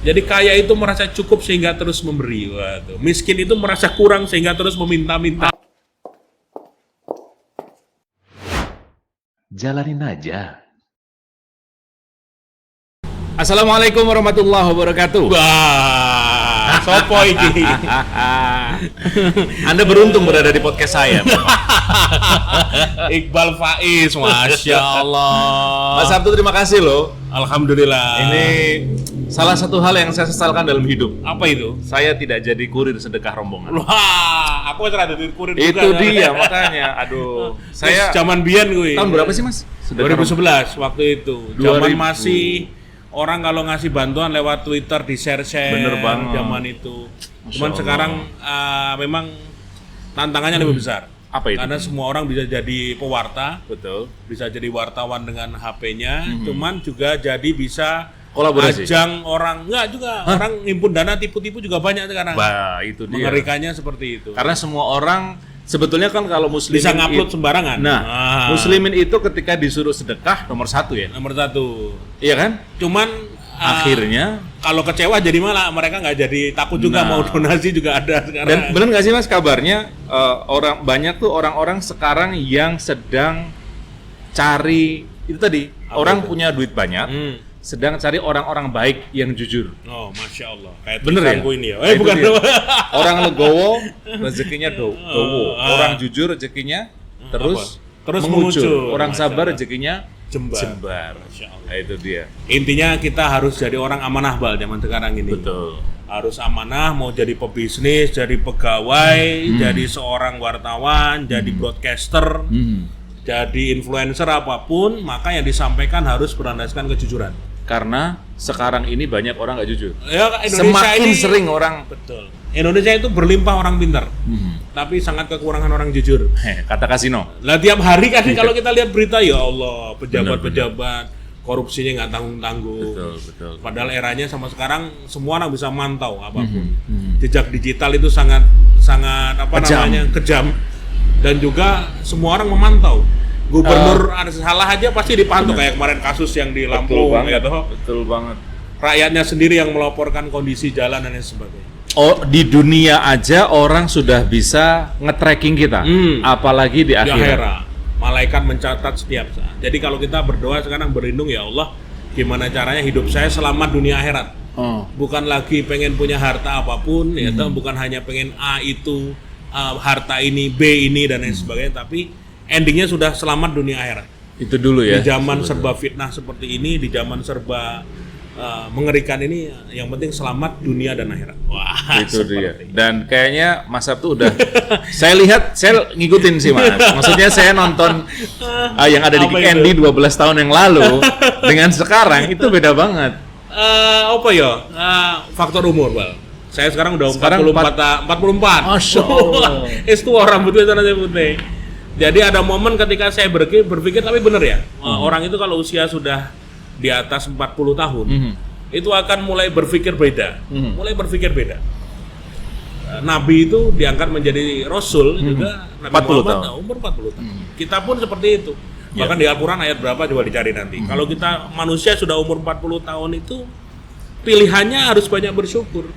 Jadi kaya itu merasa cukup sehingga terus memberi. Waduh. Miskin itu merasa kurang sehingga terus meminta-minta. Jalanin aja. Assalamualaikum warahmatullahi wabarakatuh. Wah, sopo iki. Anda beruntung berada di podcast saya. Iqbal Faiz, Masya Allah. Mas Sabtu, terima kasih loh. Alhamdulillah. Ini salah satu hal yang saya sesalkan dalam hidup. Apa itu? Saya tidak jadi kurir sedekah rombongan. Wah, aku ada di kurir juga. Itu dia, makanya. Aduh, saya zaman bian gue. tahun berapa sih, Mas? 2011 waktu itu. 2000. Zaman masih orang kalau ngasih bantuan lewat Twitter di share-share. Bener banget. Zaman itu. Masya Cuman Allah. sekarang memang tantangannya lebih besar. Apa itu? Karena semua orang bisa jadi pewarta, Betul. bisa jadi wartawan dengan HP-nya, cuman juga jadi bisa Kolaborasi. ajang orang, enggak juga, orang ngimpun dana tipu-tipu juga banyak sekarang. Bah, itu dia. Mengerikannya seperti itu. Karena semua orang sebetulnya kan kalau muslimin Bisa ngupload sembarangan. Nah, muslimin itu ketika disuruh sedekah nomor 1 ya. Nomor 1. Iya kan? Cuman Akhirnya kalau kecewa jadi malah mereka nggak jadi takut juga Nah. mau donasi juga ada sekarang. dan benar nggak sih Mas kabarnya orang banyak tuh orang-orang sekarang yang sedang cari itu tadi Apa orang itu? punya duit banyak sedang cari orang-orang baik yang jujur. Oh, Masya Allah. Kayak Bener ya? tulisanku ini ya. Nah, itu Bukan. dia. Orang legowo rezekinya dowo. Ah. Orang jujur rezekinya terus Terus mengucur. mengucur. Orang Masya sabar Allah. rezekinya Jembar. jembar. Masya Allah. Nah, itu dia. Intinya kita harus jadi orang amanah Bal zaman sekarang ini. Betul. Harus amanah, mau jadi pebisnis, jadi pegawai, jadi seorang wartawan, jadi broadcaster, jadi influencer apapun, maka yang disampaikan harus berlandaskan kejujuran. Karena sekarang ini banyak orang nggak jujur. Ya, Indonesia Semakin ini, sering orang betul. Indonesia itu berlimpah orang pintar, tapi sangat kekurangan orang jujur. kata kasino. Lah tiap hari kan kalau kita lihat berita, ya Allah, pejabat-pejabat korupsinya nggak tanggung-tanggung. Betul. Padahal eranya sama sekarang semua orang bisa mantau apapun. Jejak digital itu sangat apa Kejam. namanya kejam, dan juga semua orang memantau. Gubernur ada salah aja pasti dipantau, kayak kemarin kasus yang di Lampung ya toh. Betul banget. Rakyatnya sendiri yang melaporkan kondisi jalan dan lain sebagainya. Oh, di dunia aja orang sudah bisa nge-tracking kita, apalagi di Di akhirat. akhirat, malaikat mencatat setiap saat. Jadi kalau kita berdoa sekarang berlindung, ya Allah, gimana caranya hidup saya selamat dunia akhirat. Oh. Bukan lagi pengen punya harta apapun, ya toh, bukan hanya pengen A itu, harta ini, B ini dan lain sebagainya, tapi endingnya sudah selamat dunia akhirat. Itu dulu ya. Di zaman serba fitnah seperti ini, di zaman serba mengerikan ini, yang penting selamat dunia dan akhirat. Wah, Itu dia. seperti. Dan kayaknya Mas Sabtu udah saya lihat, saya ngikutin sih Mas. Maksudnya saya nonton yang ada di Apa Kick itu? Andy 12 tahun yang lalu dengan sekarang itu beda banget. Apa ya? Faktor umur, Bal. Saya sekarang udah Sekarang 44. Masya Allah. Itu orang putih sana putih. Jadi ada momen ketika saya berpikir tapi benar ya. Orang itu kalau usia sudah di atas 40 tahun, itu akan mulai berpikir beda. Mulai berpikir beda. Nabi itu diangkat menjadi rasul juga Nabi 40 Muhammad tahun. umur 40 tahun. Kita pun seperti itu. Bahkan di Al-Qur'an ayat berapa coba dicari nanti. Kalau kita manusia sudah umur 40 tahun itu pilihannya harus banyak bersyukur.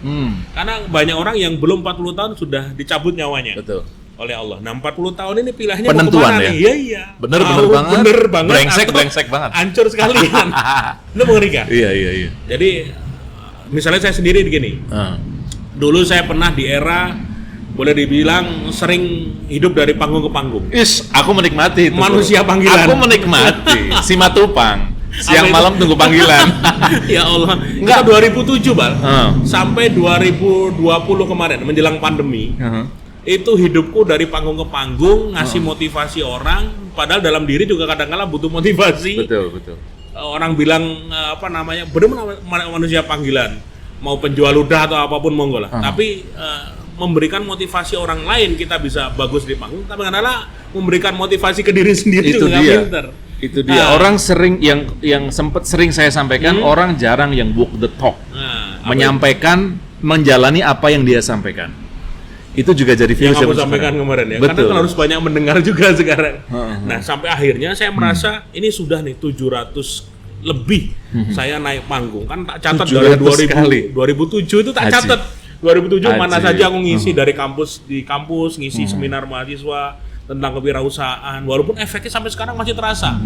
Karena banyak orang yang belum 40 tahun sudah dicabut nyawanya Betul. oleh Allah. Nah, 40 tahun ini pilihannya Penentuan mau kemana ya? nih? Iya. Bener Tahu, banget. Bener banget. Brengsek banget. Hancur sekalian. Itu mengerikan. Iya. Jadi misalnya saya sendiri begini. Dulu saya pernah di era boleh dibilang sering hidup dari panggung ke panggung. Aku menikmati itu. Manusia bro. panggilan. Aku menikmati si Matupang. Siang Apa itu? malam tunggu panggilan. Ya Allah. Enggak. Kita 2007, Bal. Sampai 2020 kemarin menjelang pandemi. Itu hidupku dari panggung ke panggung, ngasih motivasi orang, padahal dalam diri juga kadang-kadang butuh motivasi. Betul. Orang bilang benar-benar manusia panggilan, mau penjual ludah atau apapun monggo lah. Tapi memberikan motivasi orang lain kita bisa bagus di panggung, tapi kadang-kadang memberikan motivasi ke diri sendiri Itu juga nggak dia. pinter. Itu dia. Orang sering yang sempat sering saya sampaikan, orang jarang yang walk the talk. Nah, Menyampaikan, menjalani apa yang dia sampaikan. Itu juga jadi yang virus kamu zaman sampaikan sekarang. kemarin ya, Betul. karena kan harus banyak mendengar juga sekarang. Nah, sampai akhirnya saya merasa ini sudah nih 700 lebih saya naik panggung. Kan tak catat 700 dari kali. 2007 itu tak Haji. catat. 2007 mana Haji. saja aku ngisi dari kampus di kampus, ngisi seminar mahasiswa tentang kewirausahaan. Walaupun efeknya sampai sekarang masih terasa.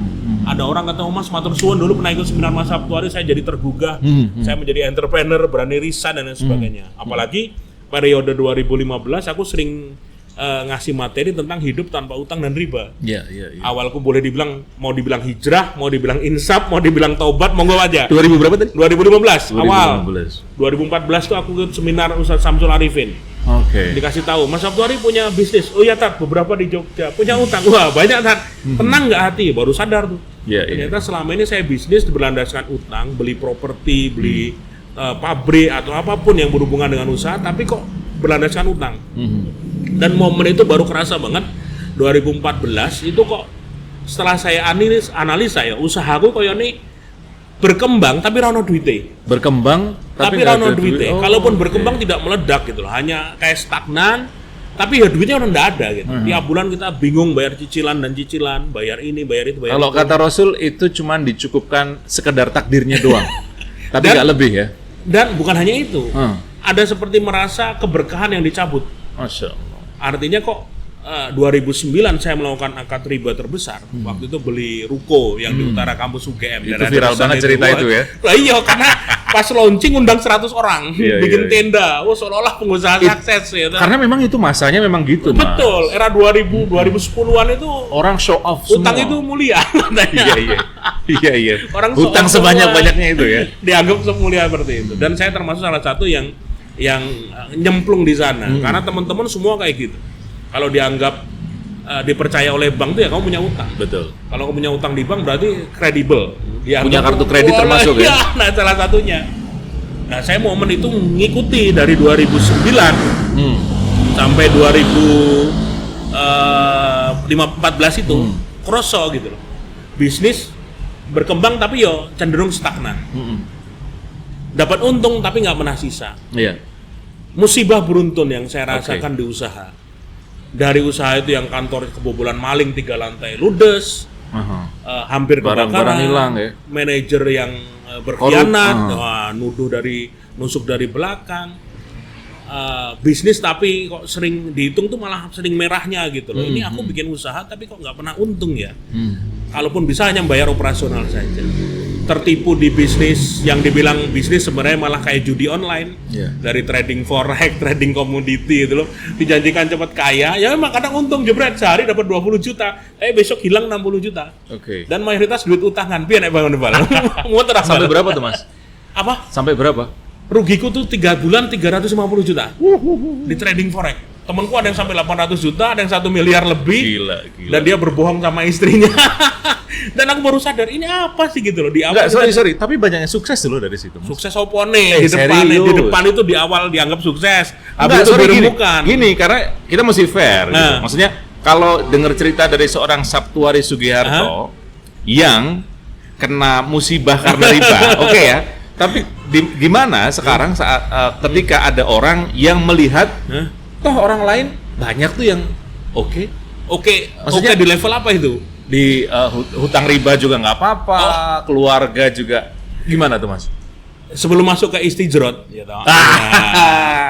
Ada orang kata Mas matur suwun dulu pernah ikut seminar Mas Sabtu Ari, saya jadi tergugah. Saya menjadi entrepreneur, berani resign dan lain sebagainya. Apalagi periode 2015 aku sering ngasih materi tentang hidup tanpa utang dan riba. Iya. Awalku boleh dibilang, mau dibilang hijrah, mau dibilang insaf, mau dibilang taubat, monggo aja. 2000 berapa tadi? 2015 awal. 2015. 2014 tuh aku ikut seminar Ustaz Samsul Arifin. Oke. Dikasih tahu, Mas Sabtu Ari punya bisnis. Oh iya Tat, beberapa di Jogja. Punya utang. Wah, banyak Tat. Tenang nggak hati? Baru sadar tuh. Iya. Ternyata selama ini saya bisnis berlandaskan utang, beli properti, beli pabrik atau apapun yang berhubungan dengan usaha, tapi kok berlandaskan utang. Dan momen itu baru kerasa banget 2014 itu kok setelah saya analisa ya, usahaku koyo nih berkembang tapi rano duite. Berkembang Tapi nggak rano ada duite. duit. Oh, Kalaupun oke. berkembang tidak meledak gitu loh, hanya kayak stagnan. Tapi ya duitnya orang nggak ada gitu. Tiap bulan kita bingung bayar cicilan dan cicilan, bayar ini, bayar itu, bayar Kalau itu. kata Rasul itu cuman dicukupkan sekedar takdirnya doang. Tapi Dan- nggak lebih ya. Dan bukan hanya itu. Hmm. Ada seperti merasa keberkahan yang dicabut. Masya Allah. Artinya kok 2009 saya melakukan akad riba terbesar. Waktu itu beli ruko yang di utara kampus UGM. Itu daerah viral Deresan banget cerita itu ya. Lah iya, karena pas launching undang 100 orang, Iya, bikin iya. tenda. Oh, seolah-olah pengusaha sukses ya. Karena memang itu masanya memang gitu, Mas. Betul, era 2000 2010-an itu Orang show off utang semua. itu mulia katanya. Iya. Orang Hutang show off sebanyak-banyaknya itu ya. dianggap semulia seperti itu. Dan saya termasuk salah satu yang nyemplung di sana. Karena teman-teman semua kayak gitu. Kalau dianggap dipercaya oleh bank tuh ya kamu punya utang. Betul. Kalau kamu punya utang di bank berarti kredibel. Punya kartu kredit termasuk ya? Iya, nah salah satunya. Nah saya momen itu mengikuti dari 2009 sampai 2014 itu kroso gitu loh. Bisnis berkembang tapi yo cenderung stagnan. Dapat untung tapi nggak pernah sisa. Iya. Musibah beruntun yang saya rasakan di usaha. Dari usaha itu yang kantor kebobolan maling 3 lantai ludes, hampir Barang-barang kebakaran, hilang ya. manajer yang berkhianat, nusuk dari belakang, bisnis tapi kok sering dihitung tuh malah sering merahnya gitu loh. Ini aku bikin usaha tapi kok nggak pernah untung ya. Kalaupun bisa hanya bayar operasional saja. Tertipu di bisnis yang dibilang bisnis sebenarnya malah kayak judi online. Dari trading forex, trading komoditi gitu loh. Dijanjikan cepat kaya, ya memang kadang untung jebret sehari dapat 20 juta, besok hilang 60 juta. Oke. Dan mayoritas duit utangan, piye nek bangun bal. Muter Sampai berapa tuh, Mas? Apa? Sampai berapa? Rugiku tuh 3 bulan 350 juta. Di trading forex. Temenku ada yang sampai 800 juta, ada yang 1 miliar lebih. Gila. Dan dia berbohong sama istrinya. Dan aku baru sadar ini apa sih gitu loh di awal. Enggak, sorry. Tapi banyaknya sukses dulu dari situ, Mas. Sukses opone di depan, serius? di depan itu di awal dianggap sukses. Habis Enggak, itu sorry, dirembukan. gini, karena kita mesti fair gitu. Nah. Maksudnya kalau dengar cerita dari seorang Sabtuari Sugiharto yang kena musibah karena riba, oke ya. Tapi gimana sekarang saat ketika ada orang yang melihat toh orang lain banyak tuh yang oke. Maksudnya di level apa itu? Di hutang riba juga nggak apa-apa, keluarga juga gimana tuh, Mas? Sebelum masuk ke istijrot, ya toh.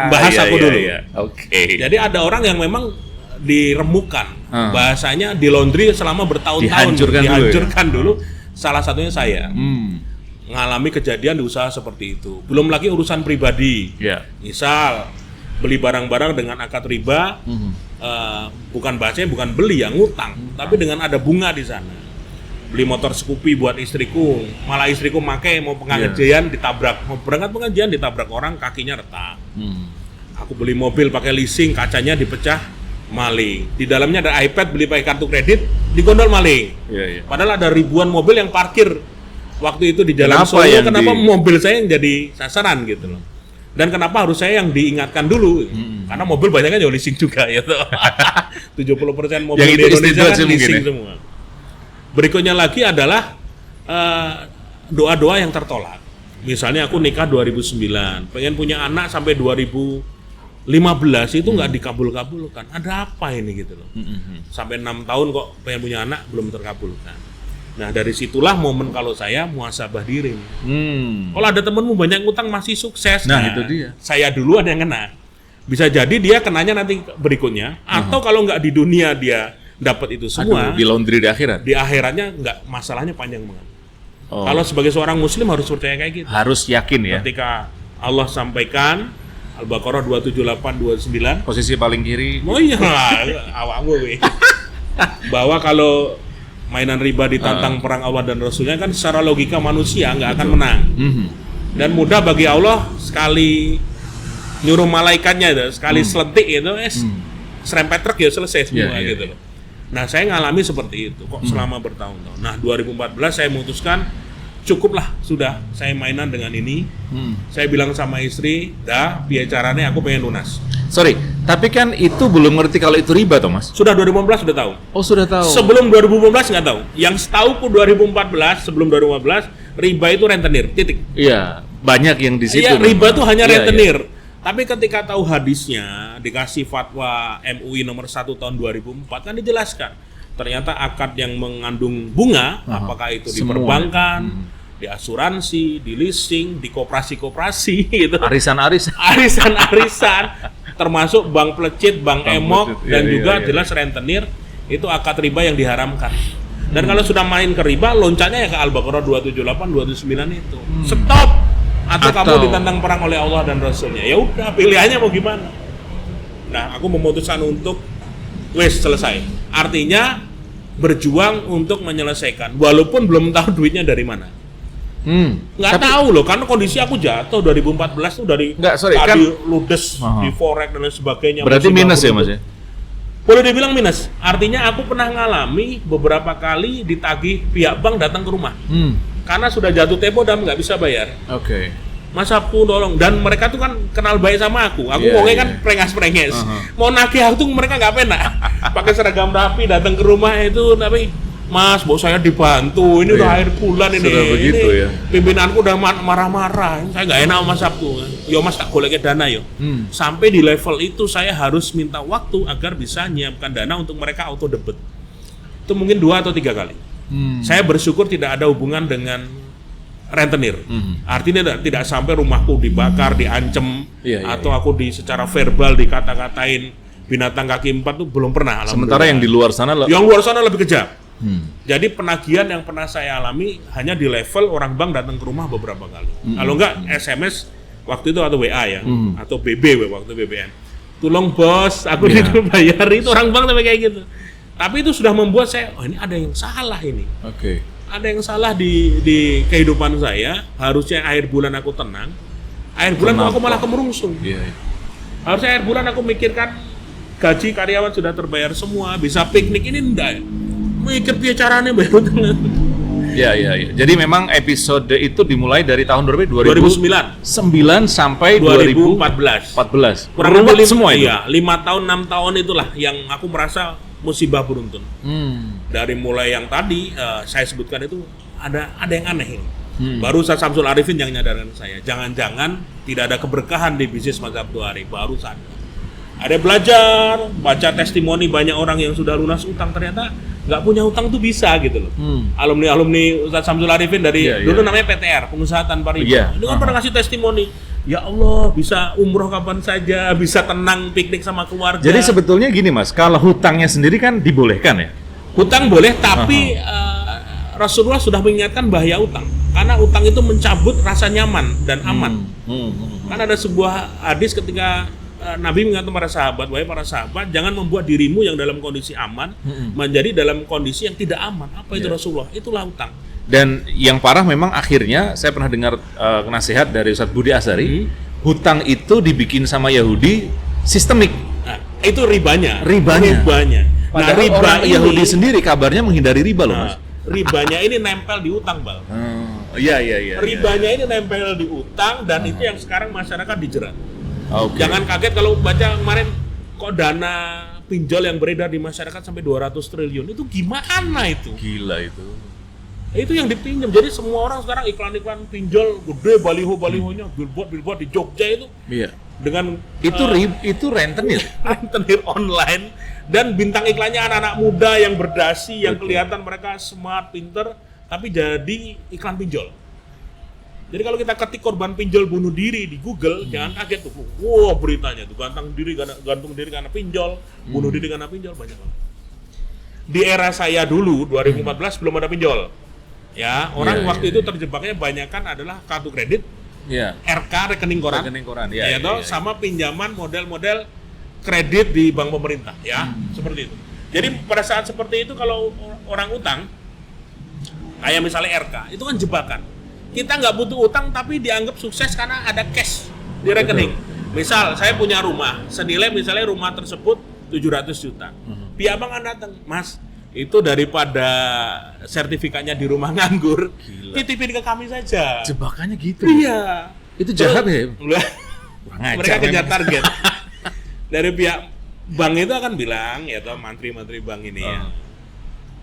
Bahas Iya, aku iya, dulu. iya. Oke. Jadi ada orang yang memang diremukan, bahasanya di laundry selama bertahun-tahun, Dihancurkan dulu. Salah satunya saya mengalami kejadian di usaha seperti itu. Belum lagi urusan pribadi. Iya. Misal beli barang-barang dengan akad riba, bukan bahasanya bukan beli yang ngutang, tapi dengan ada bunga di sana. Beli motor Scoopy buat istriku, malah istriku make mau pengajian ditabrak, mau berangkat pengajian ditabrak orang, kakinya retak. Aku beli mobil pakai leasing, kacanya dipecah, maling. Di dalamnya ada iPad, beli pakai kartu kredit, digondol maling. Iya. Padahal ada ribuan mobil yang parkir waktu itu di Jalan Kenapa Solo, yang kenapa mobil saya yang jadi sasaran gitu loh. Dan kenapa harus saya yang diingatkan dulu? Karena mobil banyak kan leasing juga ya tuh. 70% mobil Yang di itu Indonesia kan istidlal leasing mungkin ya? semua. Berikutnya lagi adalah doa-doa yang tertolak. Misalnya aku nikah 2009, pengen punya anak sampai 2015 itu nggak dikabul-kabulkan. Ada apa ini gitu loh? Sampai 6 tahun kok pengen punya anak belum terkabulkan. Nah dari situlah momen kalau saya muhasabah diri. Hmm. Kalau ada temenmu banyak ngutang masih sukses, Nah, itu dia. Saya duluan yang kena. Bisa jadi dia kenanya nanti berikutnya, atau kalau nggak di dunia dia dapat itu semua, Aduh, di laundry di akhirat. di akhiratnya nggak, masalahnya panjang banget. Oh. Kalau sebagai seorang muslim harus percaya kayak gitu. Harus yakin ya. Ketika Allah sampaikan Al-Baqarah 278 29, Posisi paling kiri. oh iya awakmu we. Bahwa kalau mainan riba ditantang perang Allah dan Rasulnya kan secara logika manusia nggak akan menang. Mhm. Dan mudah bagi Allah sekali nyuruh malaikatnya itu, sekali selentik itu serempet truk ya selesai semua Iya, gitu loh. Nah saya ngalami seperti itu kok selama bertahun-tahun. Nah 2014 saya memutuskan cukuplah sudah saya mainan dengan ini. Saya bilang sama istri, dah biar caranya aku pengen lunas. Sorry, tapi kan itu belum ngerti kalau itu riba toh Mas? Sudah 2015 sudah tahu. Oh sudah tahu. Sebelum 2015 nggak tahu. Yang setahu ku 2014 sebelum 2015 riba itu rentenir titik. Iya, banyak yang di situ. Iya riba memang. itu hanya Iya, rentenir. Tapi ketika tahu hadisnya, dikasih fatwa MUI nomor 1 tahun 2004 kan dijelaskan. Ternyata akad yang mengandung bunga, apakah itu di semua. perbankan, di asuransi, di leasing, di koperasi-koperasi gitu. Arisan-arisan. Arisan-arisan, termasuk bank pelecit, bank Bank emok, pelecit, dan iya, juga iya, jelas rentenir, itu akad riba yang diharamkan. Dan kalau sudah main ke riba, loncatnya ya ke Al-Baqarah 278, 279 itu. Stop! Atau kamu ditantang perang oleh Allah dan Rasulnya. Ya udah, pilihannya mau gimana? Nah, aku memutuskan untuk wes selesai. Artinya berjuang untuk menyelesaikan, walaupun belum tahu duitnya dari mana. Nggak tahu loh, karena kondisi aku jatuh 2014 tuh dari Nggak, sorry, tadi kan ludes di forex dan lain sebagainya. Berarti musibah minus ya begitu. Mas ya? Boleh dibilang minus. Artinya aku pernah ngalami beberapa kali ditagih pihak bank datang ke rumah. Karena sudah jatuh tempo dan nggak bisa bayar. Oke. Mas aku tolong, dan mereka tuh kan kenal baik sama aku. Aku Iya, ngomongnya iya. kan prengas-prenges. Mau nagih aku tuh mereka nggak penak. Pakai seragam rapi datang ke rumah itu, tapi Mas, bos saya dibantu. Ini udah Iya. akhir bulan ini. Sudah begitu ini ya. Pimpinanku udah marah-marah. Saya nggak enak sama Mas Sabtu. Yo Mas tak golek dana yo. Sampai di level itu saya harus minta waktu agar bisa menyiapkan dana untuk mereka auto debit. Itu mungkin 2 atau 3 kali. Saya bersyukur tidak ada hubungan dengan rentenir. Artinya tidak sampai rumahku dibakar, diancem, Iya, atau aku secara verbal dikata-katain binatang kaki 4 tuh belum pernah. Sementara yang di luar sana Yang luar sana lebih kejam. Jadi penagihan yang pernah saya alami hanya di level orang bank datang ke rumah beberapa kali. Kalau enggak SMS waktu itu atau WA ya, atau BB waktu BBM. Tolong bos, aku disuruh bayar, itu orang bank tapi kayak gitu. Tapi itu sudah membuat saya, oh ini ada yang salah ini. Oke. Ada yang salah di kehidupan saya. Harusnya akhir bulan aku tenang. Akhir bulan kok aku malah kemerungsung. Iya. Iya. Harusnya akhir bulan aku mikirkan gaji karyawan sudah terbayar semua, bisa piknik, ini enggak. Mikir dia caranya bayar utang. Iya, iya, iya. Jadi memang episode itu dimulai dari tahun berapa? 2009 sampai 2014. 2014. Kurang Ruwet lebih semua itu. Iya, 5 tahun 6 tahun itulah yang aku merasa musibah beruntun. Dari mulai yang tadi saya sebutkan itu ada yang aneh ini. Baru Ustaz Samsul Arifin yang nyadarkan saya, jangan-jangan tidak ada keberkahan di bisnis Mas Abdul Arif. Baru sadar. Ada belajar, baca testimoni banyak orang yang sudah lunas utang, ternyata nggak punya utang tuh bisa gitu loh. Alumni Ustaz Samsul Arifin dari dulu namanya PTR, pengusaha tanpa riba. Ini kan pernah ngasih testimoni. Ya Allah, bisa umroh kapan saja, bisa tenang piknik sama keluarga. Jadi sebetulnya gini Mas, kalau hutangnya sendiri kan dibolehkan ya? Hutang boleh, tapi Rasulullah sudah mengingatkan bahaya utang. Karena utang itu mencabut rasa nyaman dan aman. Kan ada sebuah hadis ketika Nabi mengingatkan para sahabat, wahai para sahabat, jangan membuat dirimu yang dalam kondisi aman menjadi dalam kondisi yang tidak aman. Apa itu Rasulullah? Itulah utang. Dan yang parah memang akhirnya saya pernah dengar nasihat dari Ustadz Budi Asari, hutang itu dibikin sama Yahudi sistemik. Nah, itu ribanya. Ribanya. Nah, Padahal riba orang ini, Yahudi sendiri kabarnya menghindari riba loh Mas. Ribanya ini nempel di utang, Bal. Iya. Ribanya ini nempel di utang dan itu yang sekarang masyarakat dijerat. Okay. Jangan kaget kalau baca kemarin kok dana pinjol yang beredar di masyarakat sampai 200 triliun. Itu gimana itu? Gila itu. Itu yang dipinjam. Jadi semua orang sekarang iklan-iklan pinjol gede, baliho-balihonya, billboard di Jogja itu. Iya. Dengan Itu rentenir. rentenir online dan bintang iklannya anak-anak muda yang berdasi, yang kelihatan mereka smart, pinter, tapi jadi iklan pinjol. Jadi kalau kita ketik korban pinjol bunuh diri di Google, jangan kaget tuh. Wah, beritanya tuh gantung diri karena pinjol, bunuh diri karena pinjol, banyak banget. Di era saya dulu 2014 belum ada pinjol. Ya, orang waktu itu terjebaknya banyakan adalah kartu kredit, RK rekening koran, sama pinjaman model-model kredit di bank pemerintah, ya, seperti itu. Jadi pada saat seperti itu kalau orang utang, kayak misalnya RK, itu kan jebakan. Kita nggak butuh utang tapi dianggap sukses karena ada cash di rekening. Misal saya punya rumah, senilai misalnya rumah tersebut 700 juta. Pihak bank akan datang, Mas, itu daripada sertifikatnya di rumah nganggur, titipin ke kami saja. Jebakannya gitu? Iya. Itu jahat ya? Mereka kejar target. Dari pihak bank itu akan bilang, ya toh mantri-mantri bank ini ya,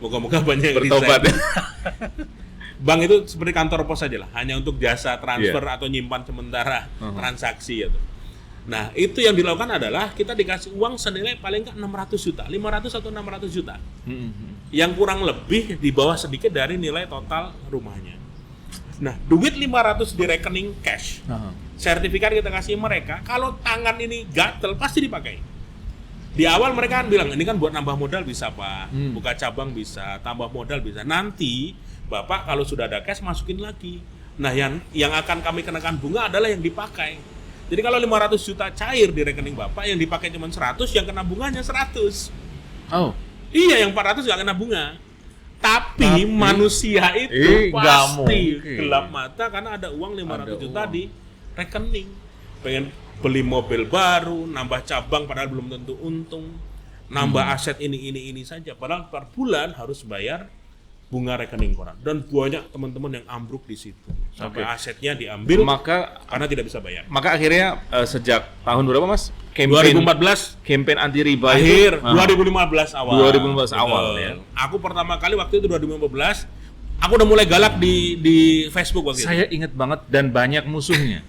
moga-moga banyak yang bertobat. Bank itu seperti kantor pos saja lah, hanya untuk jasa transfer atau nyimpan sementara transaksi ya tuh. Nah, itu yang dilakukan adalah kita dikasih uang senilai paling nggak 600 juta, 500 atau 600 juta. Yang kurang lebih di bawah sedikit dari nilai total rumahnya. Nah, duit 500 di rekening cash. Sertifikat kita kasih mereka, kalau tangan ini gatel pasti dipakai. Di awal mereka kan bilang, ini kan buat nambah modal bisa Pak, buka cabang bisa, tambah modal bisa. Nanti Bapak kalau sudah ada cash masukin lagi. Nah, yang akan kami kenakan bunga adalah yang dipakai. Jadi kalau 500 juta cair di rekening Bapak, yang dipakai cuma 100, yang kena bunganya 100. Oh. Iya, yang 400 nggak kena bunga. Tapi manusia itu pasti gelap mata karena ada uang 500 juta di rekening. Pengen beli mobil baru, nambah cabang padahal belum tentu untung, nambah aset ini saja. Padahal per bulan harus bayar bunga rekening koran, dan banyak teman-teman yang ambruk di situ sampai asetnya diambil karena tidak bisa bayar. Maka akhirnya sejak tahun berapa Mas? 2014 campaign anti riba akhir, 2015 awal. 2015 awal ya. Aku pertama kali waktu itu 2015, aku udah mulai galak di Facebook waktu itu. Saya ingat banget dan banyak musuhnya.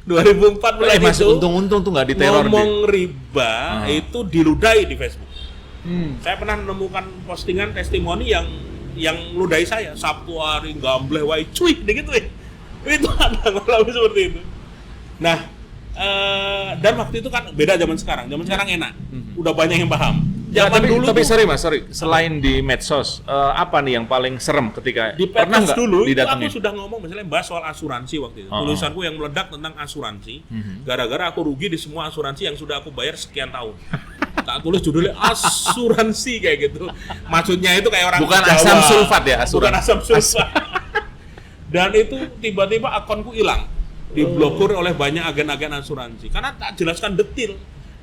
2014 Mas, itu untung tuh nggak diteror. Ngomong riba itu diludahi di Facebook. Saya pernah menemukan postingan testimoni yang ludahi saya, Sabtu hari gambleh wae cuy gitu ya. Itu ada ngalamin seperti itu. Nah, dan waktu itu kan beda zaman sekarang enak. Udah banyak yang paham. Tapi sorry Mas, selain di medsos, apa nih yang paling serem ketika di pernah nggak dulu itu didatengin? aku sudah ngomong misalnya bahas soal asuransi waktu itu. Tulisanku yang meledak tentang asuransi, gara-gara aku rugi di semua asuransi yang sudah aku bayar sekian tahun. Tak tulis judulnya asuransi kayak gitu. Maksudnya itu kayak orang bukan Jawa. Asam sulfat ya, asuransi. Bukan asam sulfat. Dan itu tiba-tiba akunku hilang, diblokir oleh banyak agen-agen asuransi karena tak jelaskan detail.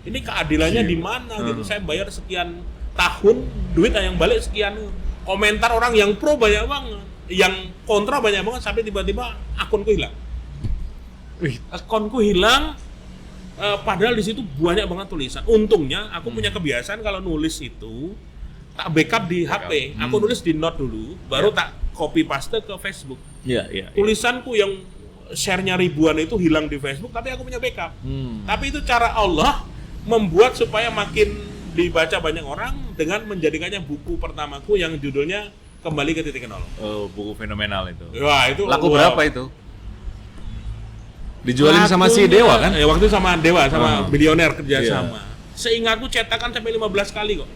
Ini keadilannya di mana gitu. Saya bayar sekian tahun, duit yang balik sekian. Komentar orang yang pro banyak banget, yang kontra banyak banget, sampai tiba-tiba akunku hilang. Akunku hilang. Padahal di situ banyak banget tulisan. Untungnya aku punya kebiasaan kalau nulis itu tak backup di HP. Aku nulis di note dulu, baru tak copy paste ke Facebook. Tulisanku yang share-nya ribuan itu hilang di Facebook, tapi aku punya backup. Tapi itu cara Allah membuat supaya makin dibaca banyak orang dengan menjadikannya buku pertamaku yang judulnya Kembali ke Titik Nol. Oh, buku fenomenal itu. Wah, itu laku berapa itu? Dijualin sama si Dewa kan? Waktu itu sama Dewa, sama Bilioner kerjasama. Seingatku cetakan sampai 15 kali kok.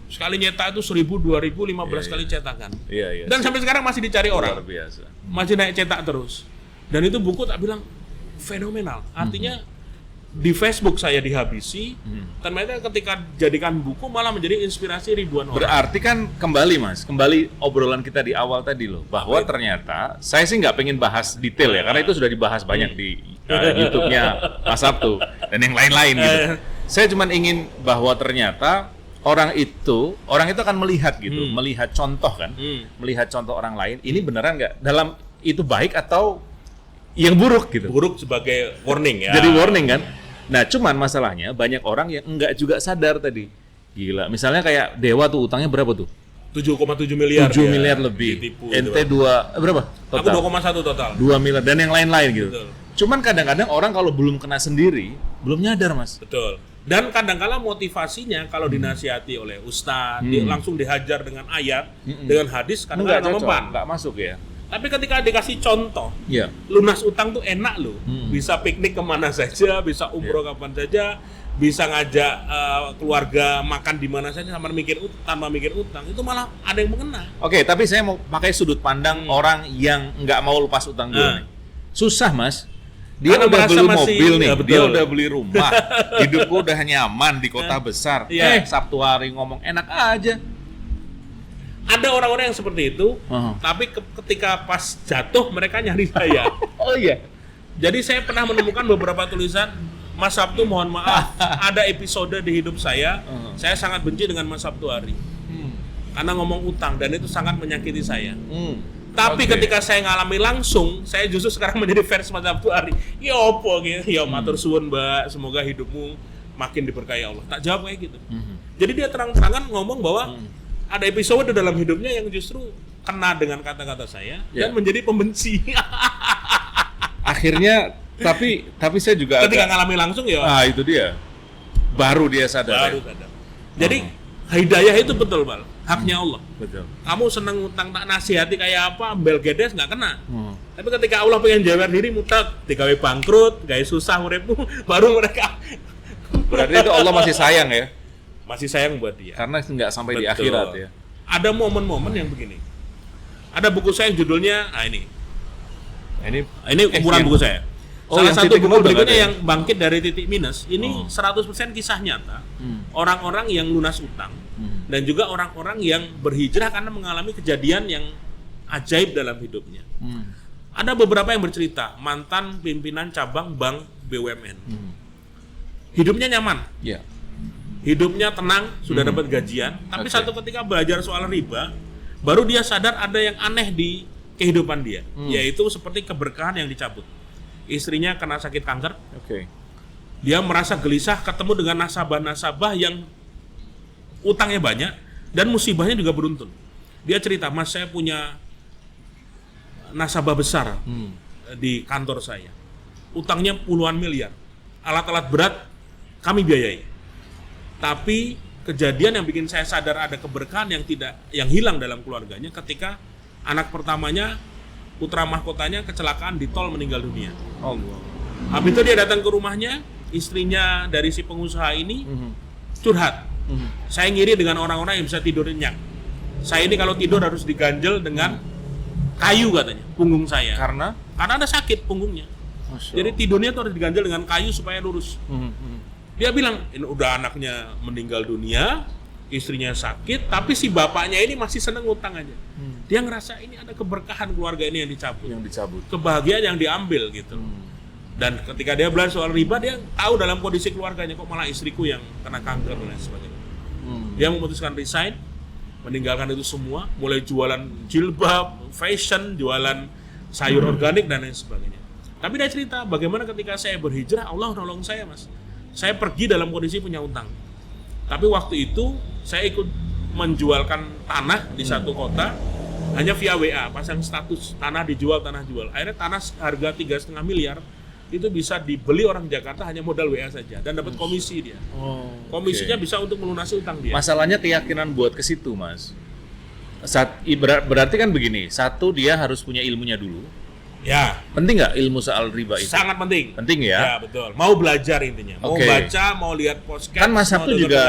Sekali nyetak itu 1.000, 2.000, 15 kali cetakan. Dan sampai sekarang masih dicari orang. Luar biasa. Masih naik cetak terus. Dan itu buku tak bilang fenomenal. Artinya di Facebook saya dihabisi, ternyata ketika jadikan buku malah menjadi inspirasi ribuan orang. Berarti kan kembali obrolan kita di awal tadi loh, bahwa ternyata saya sih nggak pengen bahas detail ya, karena itu sudah dibahas banyak di YouTube-nya Mas Sabtu dan yang lain-lain gitu. Saya cuma ingin bahwa ternyata orang itu akan melihat gitu, melihat contoh kan, melihat contoh orang lain. Ini beneran nggak dalam itu baik atau yang buruk gitu. Buruk sebagai warning ya. Jadi warning kan. Nah, cuman masalahnya banyak orang yang enggak juga sadar tadi. Gila. Misalnya kayak Dewa tuh utangnya berapa tuh? 7,7 miliar. 7 miliar lebih. Ditipu, ente 2 berapa? Total? Aku 2,1 total. 2 miliar dan yang lain-lain gitu. Betul. Cuman kadang-kadang orang kalau belum kena sendiri, belum nyadar, Mas. Betul. Dan kadang-kala motivasinya kalau dinasihati oleh ustadz, dia langsung dihajar dengan ayat, dengan hadis, kadang-kadang nggak mempan. Nggak masuk ya. Tapi ketika dikasih contoh, Iya. lunas utang tuh enak loh. Bisa piknik kemana saja, bisa umroh kapan saja, bisa ngajak keluarga makan di mana saja tanpa mikir utang. Itu malah ada yang mengena. Oke, tapi saya mau pakai sudut pandang orang yang nggak mau lepas utang dulu nih. Susah, Mas. Dia Karena udah merasa beli masih- mobil nih, ya, betul. dia udah beli rumah, hidupnya udah nyaman di kota besar. Iya. Sabtu hari ngomong enak aja. Ada orang-orang yang seperti itu, tapi ketika pas jatuh mereka nyari saya. Oh iya. Jadi saya pernah menemukan beberapa tulisan, Mas Sabtu mohon maaf, ada episode di hidup saya sangat benci dengan Mas Sabtu hari. Karena ngomong utang dan itu sangat menyakiti saya. Tapi Oke. ketika saya ngalami langsung, saya justru sekarang menjadi fans Mas Sabtu hari. Ya opo gitu, ya matur suwun Mbak, semoga hidupmu makin diberkahi Allah. Tak jawab kayak gitu. Jadi dia terang-terangan ngomong bahwa ada episode dalam hidupnya yang justru kena dengan kata-kata saya dan menjadi pembenci. Akhirnya, tapi saya juga Ketika ngalami langsung ya itu dia. Baru dia sadar. baru sadar. Jadi hidayah itu betul, Bal. Haknya Allah. Betul. Kamu seneng utang tak nasihati kayak apa, bel gedes nggak kena. Tapi ketika Allah pengen jawer diri mutat, digawe bangkrut, gawe susah uripmu, baru mereka Berarti itu Allah masih sayang ya, masih sayang buat dia. karena nggak sampai di Betul. akhirat ya. Ada momen-momen yang begini. Ada buku saya yang judulnya, ini kumpulan buku saya. Oh, Salah yang satu titik buku nol berikutnya ada ya? yang bangkit dari titik minus. Ini 100% kisah nyata. Orang-orang yang lunas utang dan juga orang-orang yang berhijrah karena mengalami kejadian yang ajaib dalam hidupnya. Ada beberapa yang bercerita mantan pimpinan cabang bank BUMN. Hidupnya nyaman, Iya. hidupnya tenang, sudah dapat gajian. Tapi Oke. satu ketika belajar soal riba, baru dia sadar ada yang aneh di kehidupan dia, yaitu seperti keberkahan yang dicabut. Istrinya kena sakit kanker, Oke. dia merasa gelisah ketemu dengan nasabah-nasabah yang utangnya banyak dan musibahnya juga beruntun. Dia cerita, Mas saya punya nasabah besar di kantor saya, utangnya puluhan miliar, alat-alat berat kami biayai. Tapi kejadian yang bikin saya sadar ada keberkahan yang hilang dalam keluarganya ketika anak pertamanya, putra mahkotanya kecelakaan di tol meninggal dunia. Allah. Habis itu dia datang ke rumahnya, istrinya dari si pengusaha ini curhat. Saya ngiri dengan orang-orang yang bisa tidur nyenyak. Saya ini kalau tidur harus diganjel dengan kayu katanya, punggung saya. Karena Karena ada sakit punggungnya. Masya Jadi tidurnya tuh harus diganjel dengan kayu supaya lurus. Allah. Dia bilang, ini udah anaknya meninggal dunia, istrinya sakit, tapi si bapaknya ini masih seneng ngutang aja. Dia ngerasa ini ada keberkahan keluarga ini yang dicabut. yang dicabut. Kebahagiaan yang diambil gitu. Dan ketika dia belajar soal riba, dia tahu dalam kondisi keluarganya kok malah istriku yang kena kanker dan lain sebagainya. Dia memutuskan resign, meninggalkan itu semua, mulai jualan jilbab, fashion, jualan sayur organik dan lain sebagainya. Tapi dia cerita bagaimana ketika saya berhijrah, Allah nolong saya, Mas. Saya pergi dalam kondisi punya utang. Tapi waktu itu saya ikut menjualkan tanah di satu kota hanya via WA, pasang status tanah dijual, tanah jual. Akhirnya tanah harga 3,5 miliar itu bisa dibeli orang Jakarta hanya modal WA saja dan dapat komisi dia. Komisinya bisa untuk melunasi utang dia. Masalahnya keyakinan buat ke situ, Mas. Berarti kan begini, satu dia harus punya ilmunya dulu. Ya, Penting nggak ilmu soal riba itu? sangat penting. Penting ya. Ya, betul. Mau belajar intinya. Mau Oke. baca, mau lihat podcast. Kan Mas mau Sabtu dengarkan juga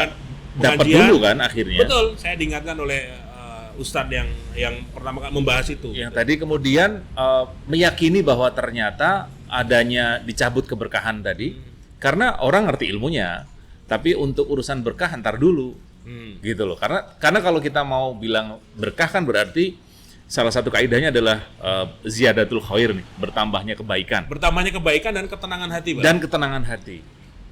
dapat pengajian. dulu kan akhirnya. Betul, saya diingatkan oleh Ustadz yang pertama kali membahas itu. Yang tadi kemudian meyakini bahwa ternyata adanya dicabut keberkahan tadi karena orang ngerti ilmunya, tapi untuk urusan berkah ntar dulu, gitu loh. Karena kalau kita mau bilang berkah kan berarti salah satu kaidahnya adalah ziyadatul khair nih, bertambahnya kebaikan Bertambahnya kebaikan dan ketenangan hati, Bang. dan ketenangan hati.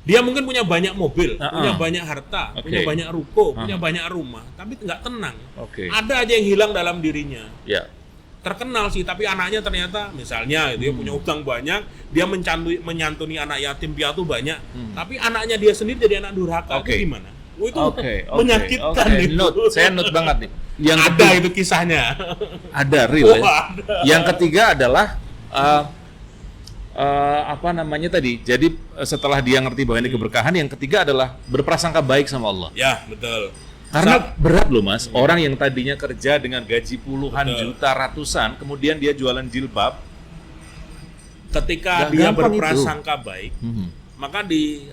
Dia mungkin punya banyak mobil, punya Uh-uh. banyak harta, Oke. punya banyak ruko, punya banyak rumah, tapi nggak tenang. Oke. Ada aja yang hilang dalam dirinya. Ya. Terkenal sih, tapi anaknya ternyata misalnya dia punya utang banyak, dia menyantuni anak yatim piatu banyak, tapi anaknya dia sendiri jadi anak durhaka. Oke. Itu gimana? Itu Oke. menyakitkan itu. Saya note banget nih. Yang Ada ketiga, itu kisahnya. ada real ya. Oh, ada. Yang ketiga adalah apa namanya tadi? Jadi setelah dia ngerti bahwa ini keberkahan, yang ketiga adalah berprasangka baik sama Allah. Ya, betul. Karena berat loh Mas, orang yang tadinya kerja dengan gaji puluhan Betul. juta, ratusan, kemudian dia jualan jilbab. Ketika Nggak dia gampang berprasangka baik, Mhm. maka di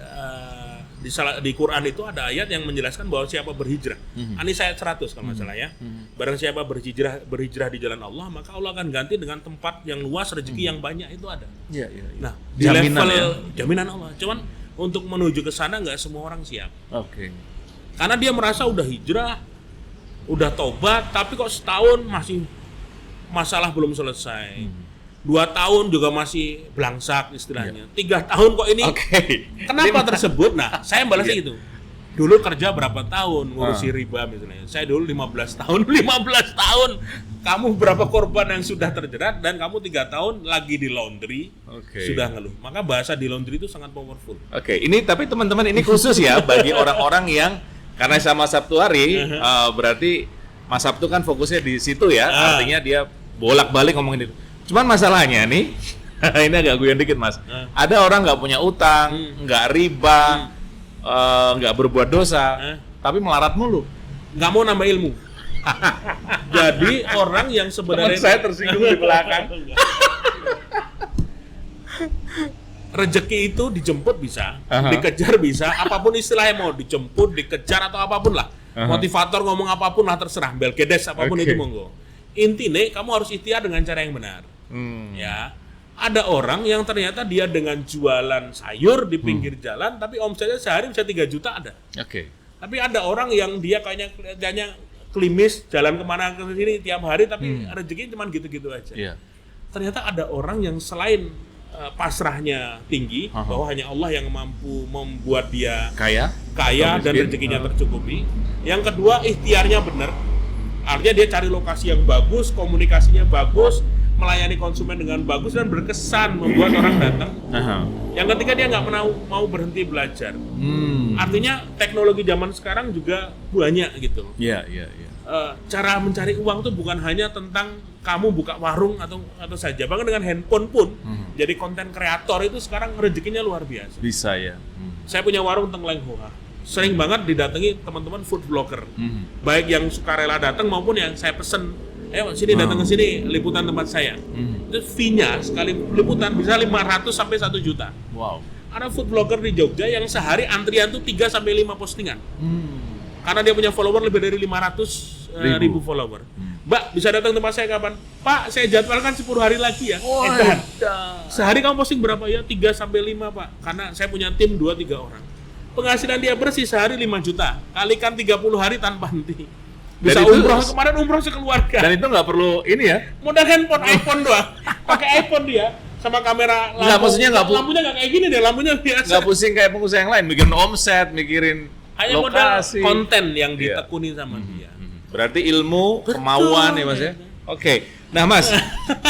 Quran itu ada ayat yang menjelaskan bahwa siapa berhijrah. Anis ayat 100 kalau nggak salah ya. Barang siapa berhijrah di jalan Allah, maka Allah akan ganti dengan tempat yang luas, rezeki yang banyak, itu ada. Iya, iya. Nah, di Jaminan level ya? jaminan Allah. Cuman untuk menuju ke sana nggak semua orang siap. Oke. Karena dia merasa udah hijrah, udah tobat, tapi kok setahun masih masalah belum selesai. 2 tahun juga masih belangsak istilahnya. 3 tahun kok ini. Oke. Kenapa tersebut? Nah, saya balasnya gitu. Dulu kerja berapa tahun ngurusi riba misalnya. Saya dulu 15 tahun. 15 tahun. Kamu berapa korban yang sudah terjerat dan kamu 3 tahun lagi di laundry sudah ngeluh. Maka bahasa di laundry itu sangat powerful. Oke, ini tapi teman-teman ini khusus ya bagi orang-orang yang karena sama Sabtu hari berarti Mas Sabtu kan fokusnya di situ ya, artinya dia bolak-balik ngomongin itu. Cuman masalahnya nih, ini agak guyon dikit Mas. Ada orang nggak punya utang, nggak riba, nggak berbuat dosa, tapi melarat mulu. Nggak mau nambah ilmu. Jadi orang yang sebenarnya Teman saya tersinggung di belakang. rezeki itu dijemput bisa, Aha. dikejar bisa, apapun istilahnya, mau dijemput, dikejar atau apapun lah. Aha. Motivator ngomong apapun lah terserah, Belgedes apapun Oke. itu monggo. Intinya kamu harus ikhtiar dengan cara yang benar. Ya, ada orang yang ternyata dia dengan jualan sayur di pinggir jalan, tapi omsetnya sehari bisa 3 juta ada. Oke. Tapi ada orang yang dia kayaknya klimis, jalan kemana ke sini tiap hari, tapi rezekinya cuma gitu-gitu aja. Iya. Ternyata ada orang yang selain pasrahnya tinggi, Aha. bahwa hanya Allah yang mampu membuat dia Kaya? kaya Atau dan miskin? rezekinya tercukupi. Yang kedua, ikhtiarnya benar. Artinya dia cari lokasi yang bagus, komunikasinya bagus, melayani konsumen dengan bagus dan berkesan membuat orang datang. Aha. Yang ketiga, dia nggak mau berhenti belajar. Artinya teknologi zaman sekarang juga banyak gitu. Iya, iya, iya. Cara mencari uang tuh bukan hanya tentang kamu buka warung atau saja, bahkan dengan handphone pun jadi konten kreator itu sekarang rezekinya luar biasa. Bisa ya. Saya punya warung Teng Leng Hoa, sering banget didatangi teman-teman food blogger, baik yang sukarela datang maupun yang saya pesen, ayo sini datang ke sini liputan tempat saya. Itu fee-nya sekali liputan bisa 500 sampai 1 juta. Wow. Ada food blogger di Jogja yang sehari antrian tuh 3 sampai 5 postingan. Karena dia punya follower lebih dari 500 ribu follower. Mbak, bisa datang tempat saya kapan? Pak, saya jadwalkan 10 hari lagi ya. Edan. Sehari kamu posting berapa ya? 3 sampai 5, Pak. Karena saya punya tim 2-3 orang. Penghasilan dia bersih sehari 5 juta. Kalikan 30 hari tanpa henti. Bisa Dan itu- umroh, kemarin umroh sekeluarga. Dan itu nggak perlu ini ya? Modal handphone iPhone doang. Pakai iPhone dia sama kamera lampu. Nggak, maksudnya nggak lampunya nggak kayak gini deh, lampunya biasa. Nggak pusing kayak pengusaha yang lain, mikirin omset, mikirin Hanya modal lokasi. konten yang Iya. ditekuni sama dia. Berarti ilmu, kemauan ya Mas ya? Oke. Nah Mas,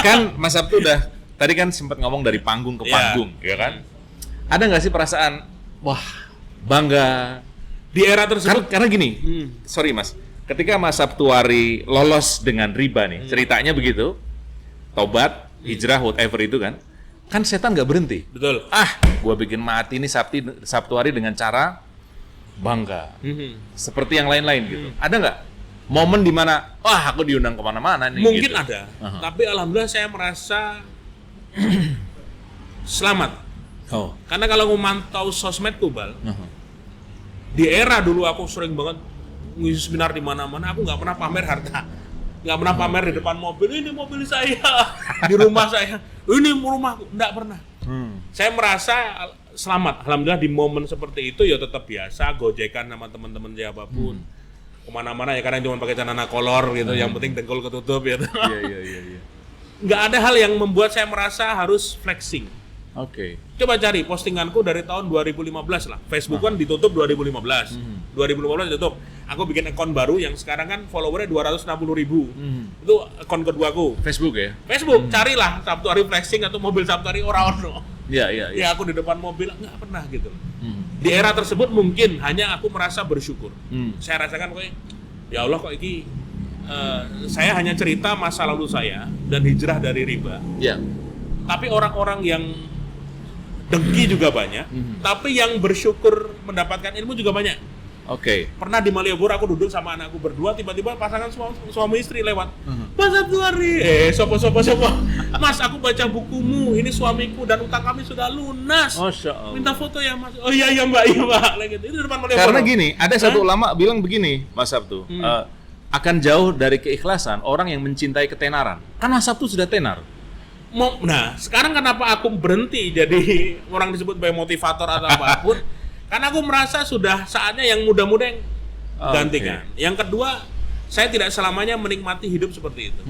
kan Mas Sabtu udah tadi kan sempat ngomong dari panggung ke Iya. panggung, ya kan? Ada nggak sih perasaan, wah bangga? Di era tersebut Karena gini, sorry Mas, ketika Mas Sabtuari lolos dengan riba nih, ceritanya begitu, tobat, hijrah, whatever itu kan setan nggak berhenti. betul. Gua bikin mati nih Sabtuari dengan cara bangga, seperti yang lain-lain gitu. Ada nggak momen dimana, aku diundang kemana-mana nih? Mungkin gitu. ada, tapi alhamdulillah saya merasa selamat. Oh. Karena kalau memantau sosmedku, Bal, di era dulu aku sering banget ngisi seminar di mana-mana, aku nggak pernah pamer harta. Nggak pernah pamer di depan mobil, ini mobil saya, di rumah saya, ini rumahku, nggak pernah. Saya merasa selamat, alhamdulillah di momen seperti itu ya tetap biasa, gojekan sama teman-teman siapapun. Kemana-mana ya karena cuma pakai celana kolor gitu, yang penting dengkul ketutup gitu. Iya. Nggak ada hal yang membuat saya merasa harus flexing. Oke. Coba cari postinganku dari tahun 2015 lah. Facebook kan ditutup 2015. 2015 ditutup. Aku bikin akun baru yang sekarang kan followernya 260.000. Itu akun keduaku. Facebook ya? Facebook, carilah Sabtu hari flexing atau mobil Sabtu hari ora-ono. Iya. Ya aku di depan mobil nggak pernah gitu. Di era tersebut mungkin hanya aku merasa bersyukur. Saya rasakan kok, ya Allah kok ini saya hanya cerita masa lalu saya dan hijrah dari riba. Iya. Tapi orang-orang yang dengki juga banyak, tapi yang bersyukur mendapatkan ilmu juga banyak. Oke. Pernah di Malioboro aku duduk sama anakku berdua, tiba-tiba pasangan suami istri lewat. Mas Abdulari, sopo. Mas, aku baca bukumu, ini suamiku dan utang kami sudah lunas. Masya Allah. Minta foto ya Mas. Oh iya Mbak. Lagi itu depan Malioboro. Karena gini, ada satu ulama bilang begini, Mas Sabtu, akan jauh dari keikhlasan orang yang mencintai ketenaran. Kan Mas Sabtu sudah tenar. Nah, sekarang kenapa aku berhenti jadi orang disebut sebagai motivator atau apapun? Karena aku merasa sudah saatnya yang muda-muda yang gantikan. Yang kedua, saya tidak selamanya menikmati hidup seperti itu.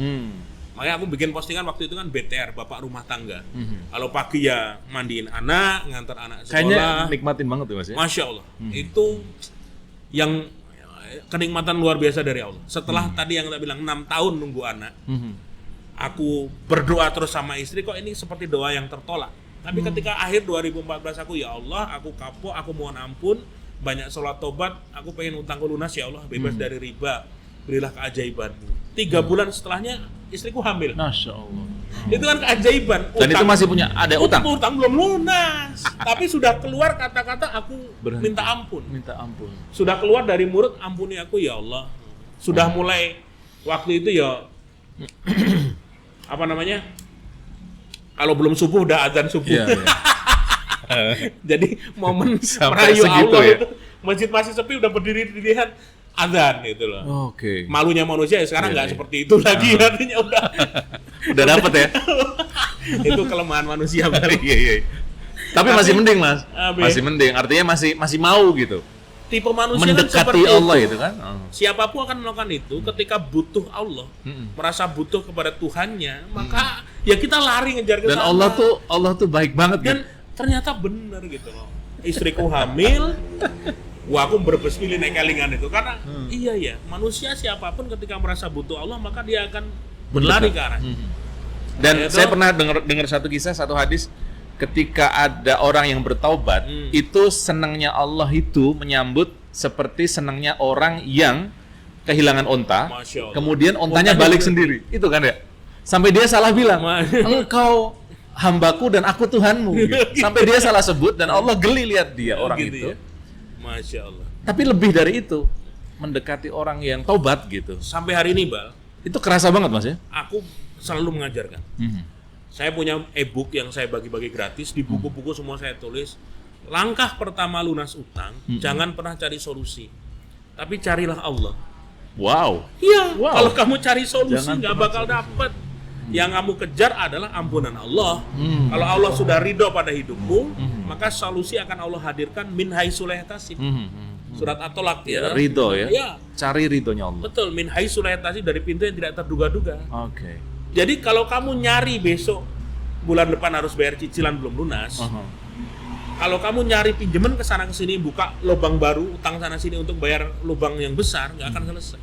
Makanya aku bikin postingan waktu itu kan BTR, bapak rumah tangga. Kalau pagi ya mandiin anak, ngantar anak sekolah. Kayaknya nikmatin banget tuh Mas ya. Masya Allah, itu yang kenikmatan luar biasa dari Allah. Setelah tadi yang kita bilang 6 tahun nunggu anak, aku berdoa terus sama istri, kok ini seperti doa yang tertolak. Tapi ketika akhir 2014 aku, ya Allah, aku kapok, aku mohon ampun, banyak sholat tobat, aku pengen utangku lunas, ya Allah, bebas dari riba, berilah keajaibanmu. 3 bulan setelahnya istriku hamil. Masya Allah. Itu kan keajaiban. Dan itu masih punya ada utang. Utang belum lunas, tapi sudah keluar kata-kata aku minta ampun. Minta ampun. Sudah keluar dari mulut, ampuni aku ya Allah. Sudah mulai waktu itu ya apa namanya? Kalau belum subuh udah azan subuh. Iya. Jadi momen Sampai merayu segitu Allah ya? itu, masjid masih sepi udah berdiri-dirian azan gitu loh. Oke. Malunya manusia ya sekarang nggak Iya. seperti itu lagi, artinya udah Udah dapet ya? itu kelemahan manusia baru. Iya. Tapi masih mending Mas. Abi. Masih mending. Artinya masih mau gitu. Tipe manusia kan Mendekati seperti Allah itu. itu kan. Siapapun akan melakukan itu ketika butuh Allah, merasa butuh kepada Tuhannya, maka ya kita lari ngejar ke Dan sana. Allah tuh baik banget Dan gitu. ternyata benar gitu loh. Istriku hamil, wah aku berbes pilih naik kelingan itu karena iya ya, manusia siapapun ketika merasa butuh Allah maka dia akan berlari ke arah. Dan Itu- saya pernah dengar satu kisah, satu hadis, ketika ada orang yang bertaubat, itu senangnya Allah itu menyambut seperti senangnya orang yang kehilangan onta, Masya Allah. kemudian ontanya Ontanya balik berhenti. sendiri. Itu kan ya? Sampai dia salah bilang, Masya engkau hambaku dan aku Tuhanmu. Gitu. Sampai dia salah sebut dan Allah geli lihat dia orang gitu itu. ya. Masya Allah. Tapi lebih dari itu, mendekati orang yang taubat gitu. Sampai hari ini, Bal, Itu kerasa banget Mas ya? aku selalu mengajarkan. Saya punya e-book yang saya bagi-bagi gratis, di buku-buku semua saya tulis. Langkah pertama lunas utang, jangan pernah cari solusi. Tapi carilah Allah. Wow. Iya, Wow. kalau kamu cari solusi Jangan nggak pernah bakal dapet. Yang kamu kejar adalah ampunan Allah. Kalau Allah sudah ridho pada hidupmu, maka solusi akan Allah hadirkan min haitsu la yahtasib. Surat At-Tolaq Ya, ridho ya. Ya, Cari ridhonya Allah. betul, min haitsu la yahtasib, dari pintu yang tidak terduga-duga. Oke. Jadi kalau kamu nyari besok bulan depan harus bayar cicilan belum lunas, kalau kamu nyari pinjaman ke sana ke sini, buka lubang baru, utang sana sini untuk bayar lubang yang besar, nggak akan selesai.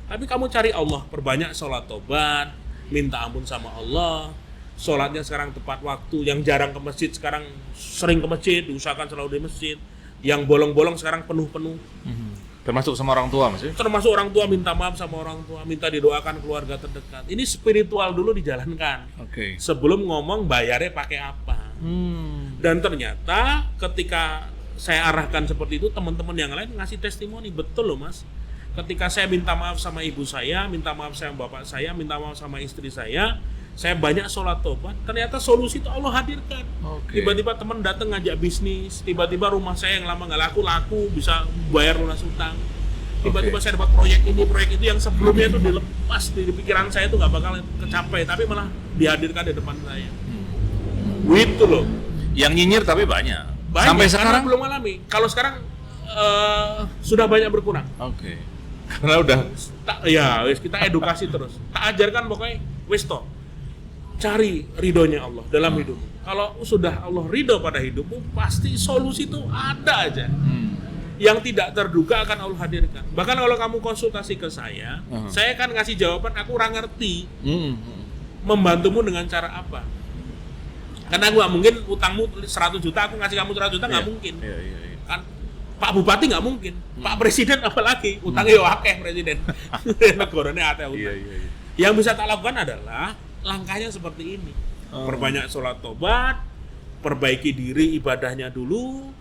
Tapi kamu cari Allah, perbanyak sholat tobat, minta ampun sama Allah, sholatnya sekarang tepat waktu, yang jarang ke masjid sekarang sering ke masjid, diusahakan selalu di masjid, yang bolong-bolong sekarang penuh-penuh. Termasuk sama orang tua Mas ya? Termasuk orang tua, minta maaf sama orang tua, minta didoakan keluarga terdekat. Ini spiritual dulu dijalankan. Oke. Sebelum ngomong bayarnya pakai apa. Dan ternyata ketika saya arahkan seperti itu, teman-teman yang lain ngasih testimoni, betul loh Mas. Ketika saya minta maaf sama ibu saya, minta maaf sama bapak saya, minta maaf sama istri saya banyak sholat tobat, ternyata solusi itu Allah hadirkan. Oke. Tiba-tiba teman datang ngajak bisnis, tiba-tiba rumah saya yang lama nggak laku, bisa bayar lunas utang. Tiba-tiba saya dapat proyek ini, proyek itu yang sebelumnya itu dilepas di pikiran saya itu nggak bakal kecapai, tapi malah dihadirkan di depan saya. Gitu loh. Yang nyinyir tapi banyak. Banyak, Sampai karena sekarang belum alami. Kalau sekarang sudah banyak berkurang. Oke. Karena udah Ya, wis kita edukasi terus. Tak ajarkan pokoknya wis toh. Cari ridhonya Allah dalam hidupmu. Kalau sudah Allah ridho pada hidupmu, pasti solusi itu ada aja. Yang tidak terduga akan Allah hadirkan. Bahkan kalau kamu konsultasi ke saya kan ngasih jawaban, aku kurang ngerti. Membantumu dengan cara apa? Karena aku nggak mungkin utangmu 100 juta, aku ngasih kamu 100 juta, nggak mungkin. Iya. Kan Pak Bupati nggak mungkin, Pak Presiden apalagi, utangnya akeh Presiden. Negaranya ada utang. Iya. Yang bisa tak lakukan adalah langkahnya seperti ini. Perbanyak sholat tobat, perbaiki diri ibadahnya dulu,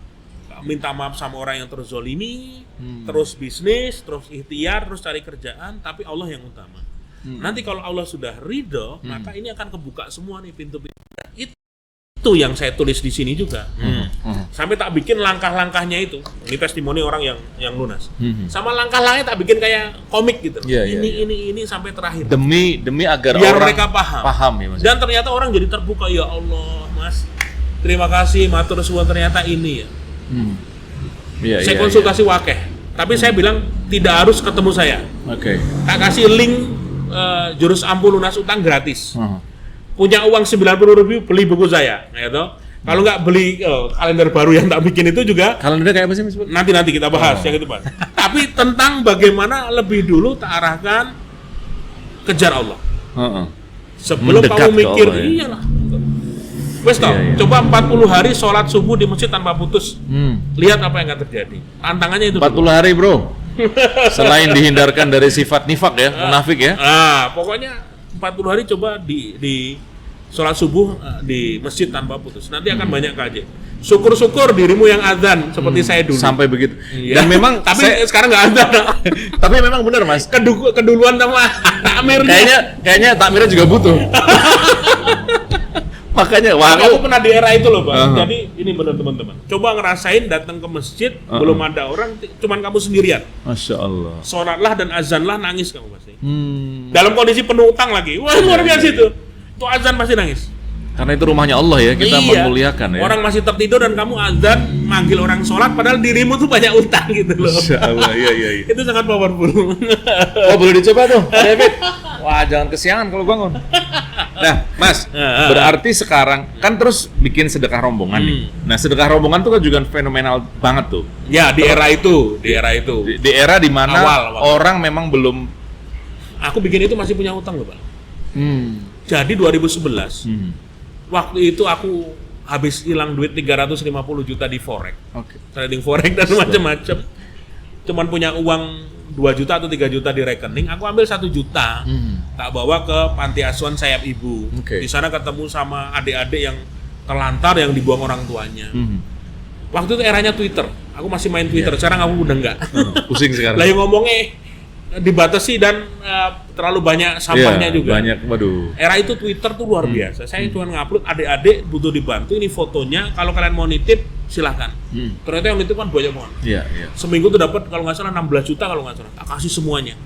minta maaf sama orang yang terzolimi, terus bisnis, terus ikhtiar, terus cari kerjaan, tapi Allah yang utama. Nanti kalau Allah sudah ridho, maka ini akan kebuka semua nih pintu-pintu. Itu yang saya tulis di sini juga. Sampai tak bikin langkah-langkahnya itu. Ini testimoni orang yang lunas. Sama langkah-langkahnya tak bikin kayak komik gitu. Ini sampai terakhir. Demi agar biar orang mereka paham ya, Mas. Dan ternyata orang jadi terbuka, ya Allah, Mas. Terima kasih, matur suwun, ternyata ini ya. Saya konsultasi wakeh. Tapi saya bilang tidak harus ketemu saya. Oke. Tak kasih link jurus ampuh lunas utang gratis. Punya uang 90.000 beli buku saya, gitu. Kalau nggak beli kalender baru yang tak bikin itu juga. Kalendernya kayak apa sih, Mas? Nanti kita bahas yang itu, Pak. Tapi tentang bagaimana lebih dulu tak arahkan kejar Allah. Sebelum Mendekat kamu mikir, Allah, ya. iyalah. Wes toh, coba 40 hari sholat subuh di masjid tanpa putus. Lihat apa yang akan terjadi. Tantangannya itu 40 dulu. hari, Bro. Selain dihindarkan dari sifat nifak ya, munafik ya. Pokoknya 40 hari coba di sholat subuh di masjid tanpa putus. Nanti akan banyak kaji. Syukur-syukur dirimu yang azan seperti saya dulu. Sampai begitu. Iya. Dan memang tapi sekarang nggak ada. Tapi memang benar, Mas. Keduluan sama takmirnya. Kayaknya takmirnya juga butuh. Makanya aku pernah di era itu loh, Bang. Jadi ini benar teman-teman. Coba ngerasain datang ke masjid, belum ada orang, cuman kamu sendirian. Masya Allah. Sholatlah dan azanlah, nangis kamu pasti. Dalam kondisi penuh utang lagi. Wah, luar biasa itu. Itu azan pasti nangis. Karena itu rumahnya Allah ya, kita memuliakan ya. Orang masih tertidur dan kamu azan manggil orang sholat, padahal dirimu tuh banyak utang gitu loh. Masya Allah, iya. Itu sangat powerful. Oh, boleh dicoba tuh, David. Wah, jangan kesiangan kalau bangun. Nah, Mas, berarti sekarang kan terus bikin sedekah rombongan nih. Nah, sedekah rombongan tuh kan juga fenomenal banget tuh. Ya, di era itu. Di era di mana awal. orang memang belum. Aku bikin itu masih punya utang loh, Pak. Jadi 2011. Waktu itu aku habis hilang duit 350 juta di forex. Trading forex dan macam-macam. Cuman punya uang 2 juta atau 3 juta di rekening, aku ambil 1 juta. Tak bawa ke panti asuhan Sayap Ibu. Di sana ketemu sama adik-adik yang terlantar yang dibuang orang tuanya. Waktu itu eranya Twitter. Aku masih main Twitter. Sekarang aku udah enggak. Pusing sekarang. Lah yang ngomongnya dibatasi dan terlalu banyak sampahnya juga. Banyak, waduh. Era itu Twitter tuh luar biasa. Saya cuma ngupload, adik-adik butuh dibantu, ini fotonya, kalau kalian mau nitip silahkan. Ternyata yang nitip kan banyak banget. Iya. Seminggu tuh dapat kalau nggak salah 16 juta kalau nggak salah. Tak kasih semuanya.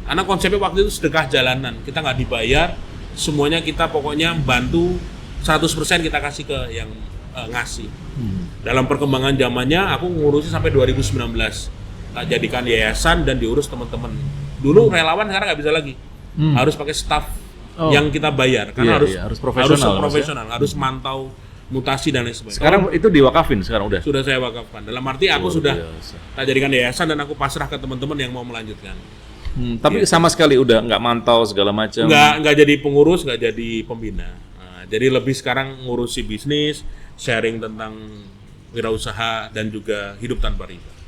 Karena konsepnya waktu itu sedekah jalanan. Kita nggak dibayar, semuanya kita pokoknya bantu 100% kita kasih ke yang ngasih. Dalam perkembangan zamannya aku ngurusin sampai 2019. Tak jadikan yayasan dan diurus teman-teman. Dulu relawan, sekarang nggak bisa lagi. Harus pakai staff yang kita bayar karena harus profesional, harus mantau mutasi dan lain sebagainya. Sekarang itu diwakafin sekarang udah. Sudah saya wakafkan. Dalam arti aku sudah tak jadikan yayasan dan aku pasrah ke teman-teman yang mau melanjutkan. Tapi sama sekali udah nggak mantau segala macam. Nggak jadi pengurus, nggak jadi pembina. Jadi lebih sekarang ngurusi bisnis, sharing tentang wirausaha dan juga hidup tanpa riba.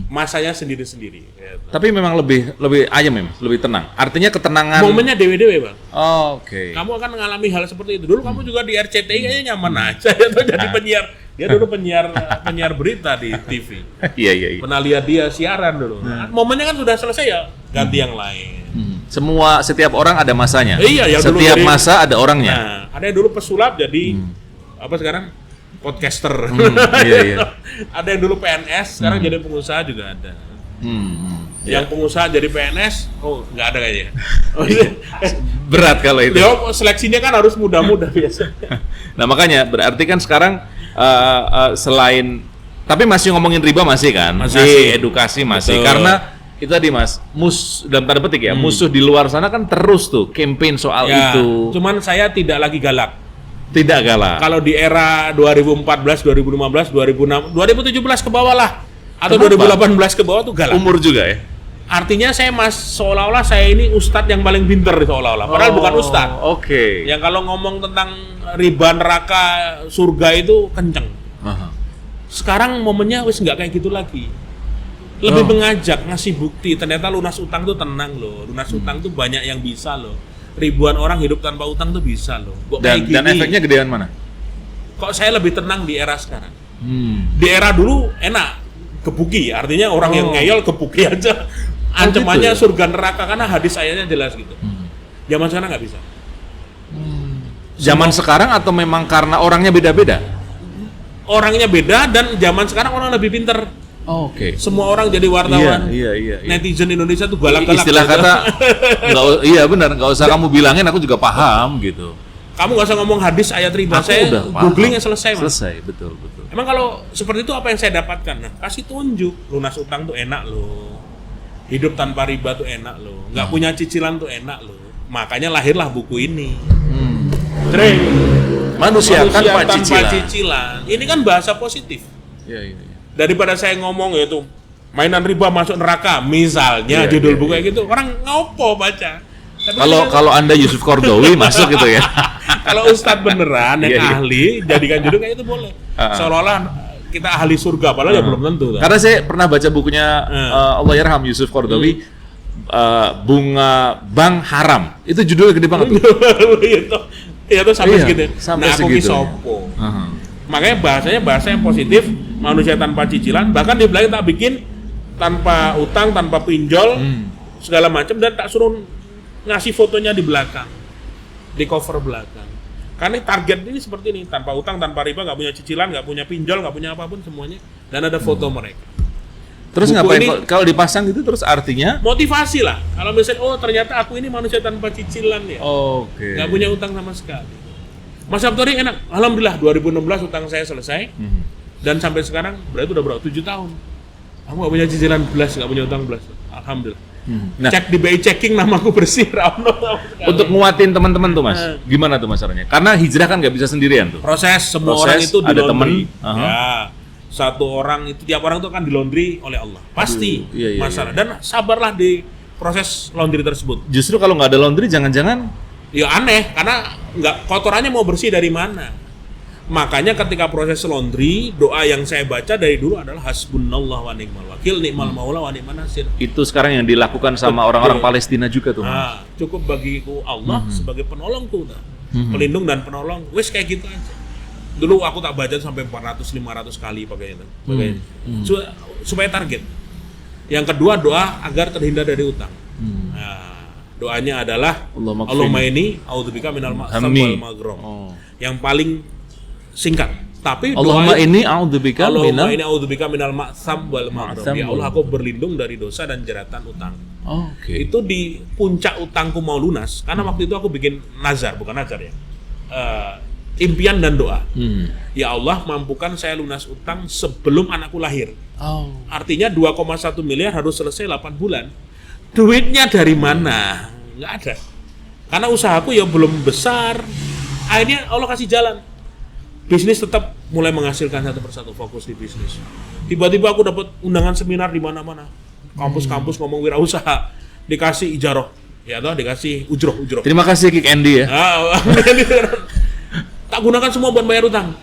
Masanya sendiri-sendiri. Gitu. Tapi memang lebih ayam ya, lebih tenang. Artinya ketenangan. Momennya dewe-dewe, Bang. Oke. Kamu akan mengalami hal seperti itu. Dulu kamu juga di RCTI kayaknya nyaman aja atau jadi penyiar. Dia dulu penyiar berita di TV. Iya. Pernah lihat dia siaran dulu. Momennya kan sudah selesai ya, ganti yang lain. Setiap orang ada masanya. Iya, yang dulu setiap masa ada orangnya. Nah, ada yang dulu pesulap jadi apa sekarang? Podcaster. Iya. Ada yang dulu PNS, sekarang jadi pengusaha juga ada. Yang pengusaha jadi PNS, nggak ada kayaknya. Berat kalau itu. Seleksinya kan harus muda-muda biasa. Nah makanya berarti kan sekarang selain, tapi masih ngomongin riba masih kan? Masih edukasi masih. Betul. Karena itu tadi Mas, dalam tanda petik ya, musuh di luar sana kan terus tuh campaign soal itu. Cuman saya tidak lagi galak. Tidak galak. Kalau di era 2014, 2015, 2016, 2017 ke bawah lah. Atau kenapa? 2018 ke bawah tuh galak. Umur juga ya? Artinya saya seolah-olah saya ini ustadz yang paling pinter seolah-olah. Padahal bukan ustadz. Oke. Yang kalau ngomong tentang riba, neraka, surga itu kenceng. Sekarang momennya wis nggak kayak gitu lagi. Lebih mengajak, ngasih bukti. Ternyata lunas utang tuh tenang loh. Lunas utang tuh banyak yang bisa loh. Ribuan orang hidup tanpa utang tuh bisa loh. Dan efeknya gedean mana? kok saya lebih tenang di era sekarang. Di era dulu enak, gebuki, artinya orang yang ngeyel gebuki aja. Ancamannya gitu ya? surga neraka karena hadis ayatnya jelas gitu. Zaman sekarang nggak bisa. Zaman sekarang atau memang karena orangnya beda-beda? Orangnya beda dan zaman sekarang orang lebih pinter. Oke. Semua orang jadi wartawan. Iya. Netizen Indonesia tuh galak-galak. Istilah kata, iya benar, nggak usah kamu bilangin, aku juga paham gitu. Kamu nggak usah ngomong hadis ayat riba, Aku saya udah paham. googlingnya selesai. Mas. Selesai, betul. Emang kalau seperti itu apa yang saya dapatkan? Nah, kasih tunjuk, lunas utang tuh enak loh. Hidup tanpa riba tuh enak loh. Nggak punya cicilan tuh enak loh. Makanya lahirlah buku ini. Dreng. Manusia tanpa tanpa cicilan. cicilan. Ini kan bahasa positif. Iya. Daripada saya ngomong yaitu mainan riba masuk neraka, misalnya Iya, judul iya, buku kayak gitu, orang ngopo baca. Tapi Kalau Anda Yusuf Qaradawi masuk gitu ya. kalau ustadz beneran yang Iya, iya. ahli jadikan judul kayak itu boleh. Seolah-olah kita ahli surga, padahal ya belum tentu. Kan? Karena saya pernah baca bukunya Allah yarham Yusuf Qaradawi, Bunga Bank Haram. Itu judulnya gede banget tuh. Itu sampai Iya, segitu. sampai Nah, aku segitu. sopo. Makanya bahasanya bahasa yang positif, manusia tanpa cicilan, bahkan di belakang tak bikin tanpa utang, tanpa pinjol, segala macam, dan tak suruh ngasih fotonya di belakang, di cover belakang. Karena target ini seperti ini, tanpa utang, tanpa riba, nggak punya cicilan, nggak punya pinjol, nggak punya apapun semuanya, dan ada foto mereka. Terus Buku ngapain ini- kalau dipasang gitu terus artinya? Motivasi lah, kalau misalnya, oh ternyata aku ini manusia tanpa cicilan ya, Oke. nggak punya utang sama sekali. Mas Sabtori enak, alhamdulillah 2016 utang saya selesai, dan sampai sekarang berarti udah berapa? 7 tahun. Aku nggak punya cicilan belas, nggak punya utang belas, alhamdulillah. Nah, Cek di BI checking namaku bersih, Rauno. untuk nguatin teman-teman tuh Mas, gimana tuh Mas caranya? Karena hijrah kan nggak bisa sendirian tuh. proses semua Proses, orang itu di ada laundry. temen, Ya, satu orang itu, tiap orang itu kan di laundry oleh Allah. Pasti iya, masalah. Dan sabarlah di proses laundry tersebut. Justru kalau nggak ada laundry, jangan-jangan Ya aneh, karena nggak, kotorannya mau bersih dari mana? Makanya ketika proses laundry, doa yang saya baca dari dulu adalah hasbunallah wa ni'mal wakil, ni'mal maula wa ni'man nasir. itu sekarang yang dilakukan sama Betul. orang-orang Palestina juga tuh. Mas. Nah, cukup bagiku Allah sebagai penolongku, nah. Pelindung dan penolong. Wes kayak gitu aja. Dulu aku tak baca sampai 400-500 kali pakai itu. Supaya target. Yang kedua, doa agar terhindar dari utang. Nah, doanya adalah Allahumma inni a'udzubika minal ma'sam wal maghram. Yang paling singkat. Tapi Allahumma doa inni a'udzubika Allahumma minal. inni a'udzubika minal ma'sam wal maghram. Ya Allah, aku berlindung dari dosa dan jeratan utang. Oke. Itu di puncak utangku mau lunas, karena waktu itu aku bikin nazar, bukan nazar ya, impian dan doa. Ya Allah, mampukan saya lunas utang sebelum anakku lahir. Artinya 2,1 miliar harus selesai 8 bulan. Duitnya dari mana? Nggak ada. Karena usahaku ya belum besar. Akhirnya Allah kasih jalan. Bisnis tetap mulai menghasilkan satu persatu, fokus di bisnis. Tiba-tiba aku dapat undangan seminar di mana-mana. Kampus-kampus ngomong wirausaha, dikasih ijaroh, ya toh, dikasih ujroh. Terima kasih Kik Andy ya. Tak gunakan semua buat bayar utang.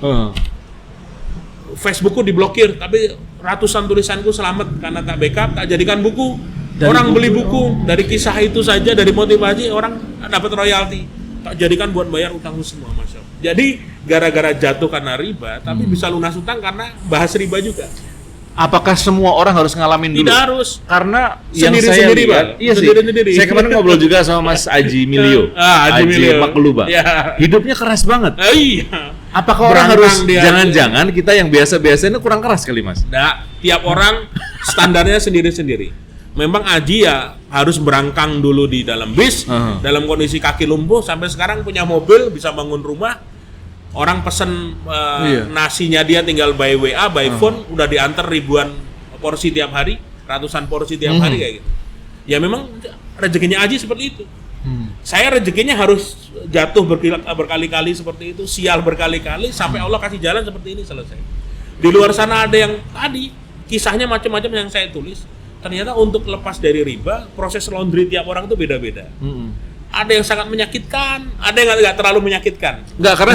Facebookku diblokir, tapi ratusan tulisanku selamat karena tak backup, tak jadikan buku. Orang beli buku dari kisah itu saja, dari motivasi, orang dapat royalti. Tak jadikan buat bayar utangku semua, Masya Allah. Jadi gara-gara jatuh karena riba, tapi bisa lunas utang karena bahas riba juga. Apakah semua orang harus ngalamin dulu? Tidak harus. Karena yang Sendiri-sendiri, saya lihat, Pak. iya sih. Sendiri-sendiri. Saya kemarin ngobrol juga sama Mas Aji Milio, Haji Milio. Makluba. Ya. Hidupnya keras banget. Iya. Apakah orang Berantang harus dia. jangan-jangan kita yang biasa-biasa ini kurang keras kali Mas? Nah, tiap orang standarnya sendiri-sendiri. Memang Aji ya harus berangkang dulu di dalam bis, dalam kondisi kaki lumpuh, sampai sekarang punya mobil, bisa bangun rumah. Orang pesen nasinya dia tinggal by WA, by phone, udah diantar ribuan porsi tiap hari, ratusan porsi tiap hari kayak gitu. Ya memang rezekinya Aji seperti itu. Saya rezekinya harus jatuh berkali-kali seperti itu, sial berkali-kali, sampai Allah kasih jalan seperti ini, selesai. Di luar sana ada yang tadi, kisahnya macam-macam yang saya tulis. Ternyata untuk lepas dari riba, proses laundry tiap orang itu beda-beda. Ada yang sangat menyakitkan, ada yang nggak terlalu menyakitkan. Enggak, karena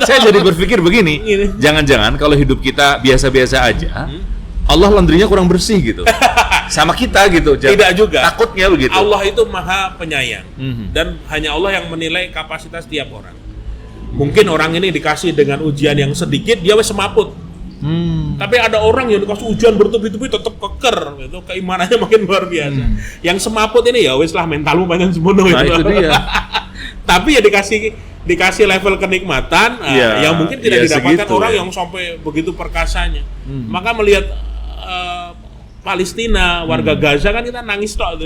saya jadi berpikir begini, jangan-jangan kalau hidup kita biasa-biasa aja, Allah laundrynya kurang bersih gitu. Sama kita gitu. Tidak juga. Takutnya begitu. Allah itu maha penyayang. Dan hanya Allah yang menilai kapasitas tiap orang. Mungkin orang ini dikasih dengan ujian yang sedikit, dia wes semaput. Tapi ada orang yang dikasih ujian bertubi-tubi tetap keker, gitu. Keimanannya makin luar biasa. Yang semaput ini ya wes lah mentalmu banyak sembuh. Nah, itu dia. Tapi ya dikasih level kenikmatan yang mungkin tidak didapatkan orang yang sampai begitu perkasanya. Maka melihat Palestina, warga Gaza kan kita nangis tok.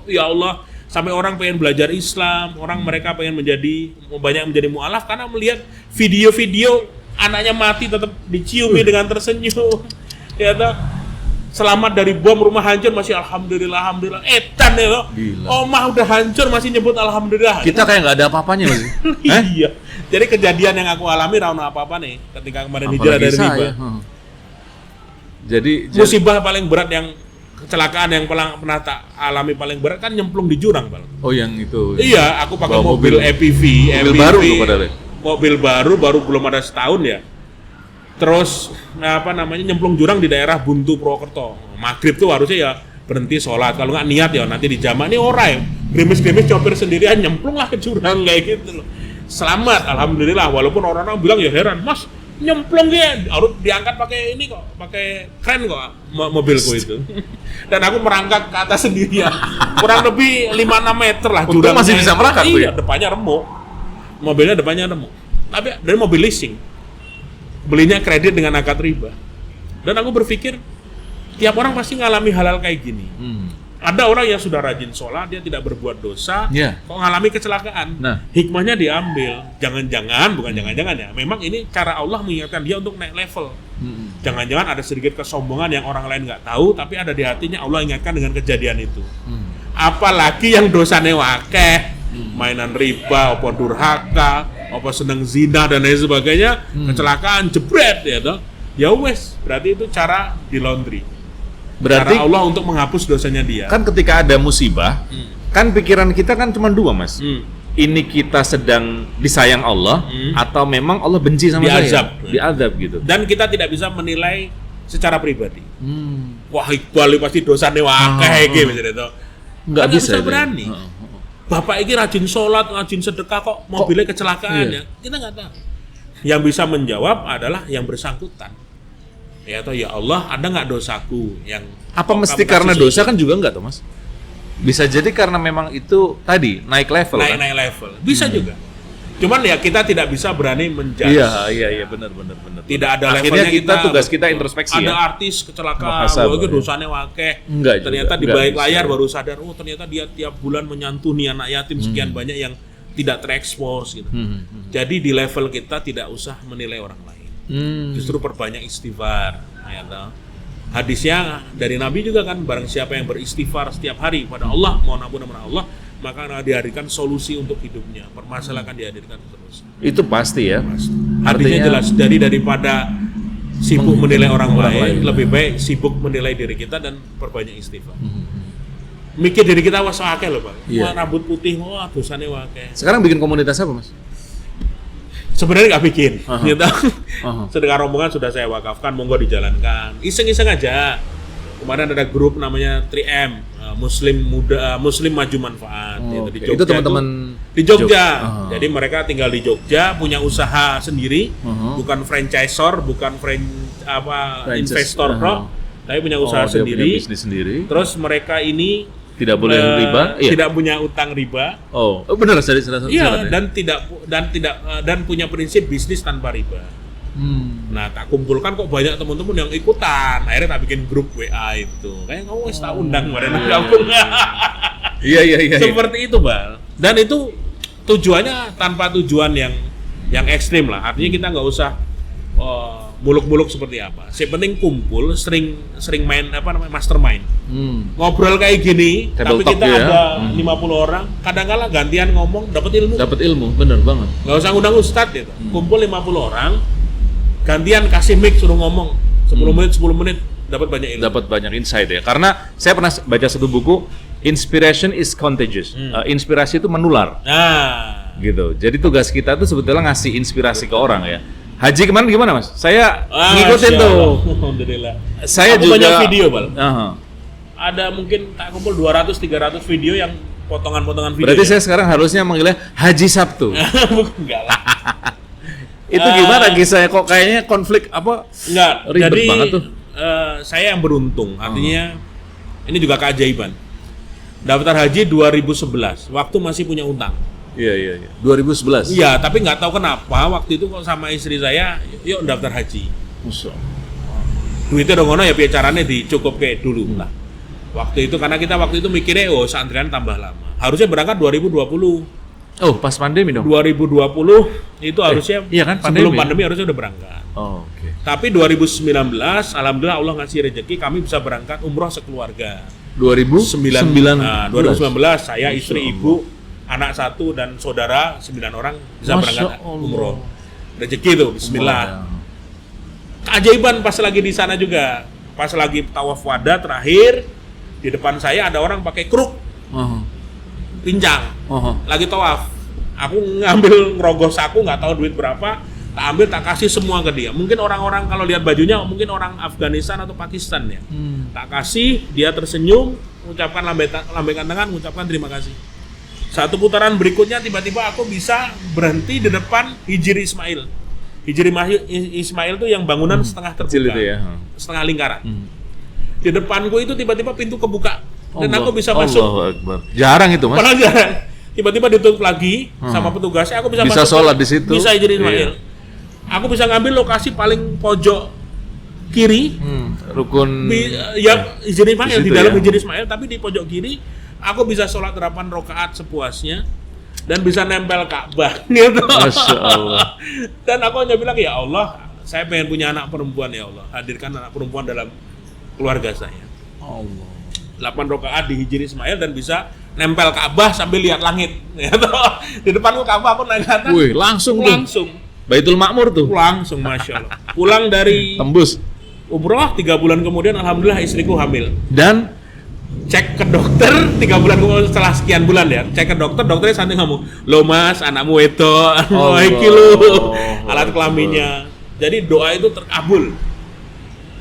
Ya Allah. Sampai orang pengen belajar Islam, orang mereka pengen banyak menjadi mu'alaf karena melihat video-video anaknya mati tetap diciumi dengan tersenyum. Ya toh. Selamat dari bom, rumah hancur masih alhamdulillah. Edan ya loh. Omah udah hancur masih nyebut alhamdulillah. Kita kayak nggak ada apa-apanya lagi. Iya. Jadi kejadian yang aku alami rano apa-apa nih ketika kemarin hijrah dari riba. Jadi musibah paling berat yang kecelakaan yang pernah tak alami paling berat kan nyemplung di jurang, Bang. Oh, yang itu. Iya, aku pakai mobil EPV. Mobil baru tuh padahal. Mobil baru belum ada setahun ya. Terus nyemplung jurang di daerah Buntu Purwokerto. Maghrib tuh harusnya ya berhenti sholat. Kalau nggak niat ya nanti di jamak ini orang ya. Grimis-grimis copir sendirian nyemplung lah ke jurang kayak gitu loh. Selamat, alhamdulillah. Walaupun orang-orang bilang ya heran, Mas, nyemplung dia harus diangkat pakai ini kok, pakai kren kok mobilku itu. Dan aku merangkak ke atas sendirian. Kurang lebih 5-6 meter lah jurang. Masih bisa merangkak tuh ya? Depannya remuk. Mobilnya depannya remuk. Tapi dari mobil leasing. Belinya kredit dengan akad riba. Dan aku berpikir tiap orang pasti ngalami hal-hal kayak gini. Ada orang yang sudah rajin sholat, dia tidak berbuat dosa, kok ngalami kecelakaan. Nah, hikmahnya diambil. Bukan jangan-jangan ya. Memang ini cara Allah mengingatkan dia untuk naik level. Jangan-jangan ada sedikit kesombongan yang orang lain nggak tahu, tapi ada di hatinya Allah ingatkan dengan kejadian itu. Apalagi yang dosanya wakeh, mainan riba, apa durhaka, apa seneng zina dan lain sebagainya, kecelakaan, jebret ya toh. Ya wes, berarti itu cara di laundry. Berarti cara Allah untuk menghapus dosanya dia. Kan ketika ada musibah, kan pikiran kita kan cuma dua, Mas. Ini kita sedang disayang Allah atau memang Allah benci sama saya? Diazab gitu. Dan kita tidak bisa menilai secara pribadi. Wah, Iqbal pasti dosanya wakeh gitu misalnya. Nggak bisa berani. Bapak ini rajin sholat, rajin sedekah kok mobilnya kecelakaan ya. Kita nggak tahu. Yang bisa menjawab adalah yang bersangkutan. Ya atau ya Allah, ada nggak dosaku yang apa mesti karena dosa kan juga nggak, Mas? Bisa jadi karena memang itu tadi naik level. Naik level. Bisa juga. Cuman ya kita tidak bisa berani menjudge. Iya, benar. Tidak ada akhirnya levelnya tugas kita introspeksi. Ada artis kecelakaan, itu dosanya wakeh. Ternyata di balik layar baru sadar, oh ternyata dia tiap bulan menyantuni anak yatim sekian banyak yang tidak terekspos gitu. Jadi di level kita tidak usah menilai orang lain. Justru perbanyak istighfar. Ya, hadisnya dari Nabi juga kan, barang siapa yang beristighfar setiap hari pada Allah, mohon ampun kepada Allah, maka akan dihadirkan solusi untuk hidupnya. Permasalahan dihadirkan solusi. Itu pasti ya. Pasti. Artinya jelas daripada sibuk menilai orang lain, lebih baik sibuk menilai diri kita dan perbanyak istighfar. Mikir diri kita wah akeh loh, Pak. Wah rambut putih, wah dosane wakeh. Sekarang bikin komunitas apa, Mas? Sebenarnya nggak bikin, gitu. Sedekah rombongan sudah saya wakafkan, monggo dijalankan. Iseng-iseng aja. Kemarin ada grup namanya 3M, Muslim Maju Manfaat. Gitu, di Jogja itu teman-teman di Jogja. Jadi mereka tinggal di Jogja, punya usaha sendiri, bukan franchisor, bukan investor, tapi punya usaha sendiri. Punya bisnis sendiri. Terus mereka ini tidak boleh riba, tidak punya utang riba. Oh benar iya, dan punya prinsip bisnis tanpa riba. Nah, tak kumpulkan kok banyak teman-teman yang ikutan. Akhirnya tak bikin grup WA itu. Kayak kamu wis tak undang kemarin gabung. Iya. Seperti itu, Bal. Dan itu tujuannya tanpa tujuan yang ekstrim lah. Artinya kita nggak usah muluk-muluk seperti apa. Yang penting kumpul, sering main mastermind. Ngobrol kayak gini, tapi kita ada 50 orang, kadang-kala gantian ngomong, dapat ilmu, bener banget. Nggak usah ngundang ustadz gitu. Kumpul 50 orang, gantian kasih mic suruh ngomong 10 menit dapat banyak ilmu. Dapat banyak insight ya. Karena saya pernah baca satu buku, Inspiration is contagious. Inspirasi itu menular. Nah, gitu. Jadi tugas kita tuh sebetulnya ngasih inspirasi ke orang ya. Haji kemarin gimana, Mas? Saya ngikutin tuh. Alhamdulillah. Saya aku juga banyak video, Bal. Ada mungkin tak kumpul 200-300 video yang potongan-potongan video. Berarti saya sekarang harusnya manggilnya Haji Sabtu. Enggak lah. Itu gimana kisahnya, kok kayaknya konflik apa? Enggak, Ribet jadi banget tuh. Saya yang beruntung, artinya ini juga keajaiban. Daftar haji 2011, waktu masih punya utang. Iya. 2011. Iya, tapi nggak tahu kenapa waktu itu kok sama istri saya, yuk daftar haji. Musuh. Duitnya dong ngono ya, caranya dicukup kayak dulu lah. Waktu itu karena kita waktu itu mikirnya, antrian tambah lama. Harusnya berangkat 2020. Oh, pas pandemi dong. 2020 itu harusnya iya kan, sebelum pandemi. pandemi harusnya udah berangkat. Oh, oke. Tapi 2019, alhamdulillah Allah ngasih rezeki, kami bisa berangkat umroh sekeluarga. 2019. 2019 saya, istri, ibu, anak 1 dan saudara 9 orang bisa Masya berangkat Allah. umroh. Rezeki itu, bismillah. Keajaiban pas lagi di sana juga. Pas lagi tawaf wada terakhir, di depan saya ada orang pakai kruk, pincang. Lagi tawaf. Aku ngambil ngerogoh saku, nggak tahu duit berapa, tak ambil, tak kasih semua ke dia. Mungkin orang-orang kalau lihat bajunya mungkin orang Afghanistan atau Pakistan ya. Tak kasih, dia tersenyum, mengucapkan lambaikan tangan, mengucapkan terima kasih. Satu putaran berikutnya tiba-tiba aku bisa berhenti di depan Hijri Ismail. Hijri Ismail itu yang bangunan setengah terbuka, Kecil itu ya. setengah lingkaran. Di depanku itu tiba-tiba pintu kebuka dan Allah, aku bisa masuk. Allahu Akbar. Jarang itu, Mas. Padahal jarang. Tiba-tiba ditutup lagi sama petugasnya, aku bisa Bisa masuk. sholat di situ. Bisa Hijri Ismail. Iya. Aku bisa ngambil lokasi paling pojok kiri. Rukun. Ya Hijri Ismail Di di situ dalam ya. Hijri Ismail, tapi di pojok kiri aku bisa sholat 8 rakaat sepuasnya dan bisa nempel Ka'bah gitu. Masya Allah. Dan aku hanya bilang, ya Allah, saya pengen punya anak perempuan, ya Allah, hadirkan anak perempuan dalam keluarga saya. Allah. 8 rakaat di Hijri Ismail dan bisa nempel Ka'bah sambil lihat langit. Di depanku Ka'bah, aku naik ke atas. Wih, langsung. Baitul Makmur tuh. Langsung, Masya Allah. Pulang dari Tembus. umroh 3 bulan kemudian, alhamdulillah istriku hamil. Dan Cek ke dokter 3 bulan kemudian, setelah sekian bulan ya, cek ke dokter, dokternya santai ngomong, lo mas, anakmu itu, iki lo, alat kelaminnya. Jadi doa itu terkabul,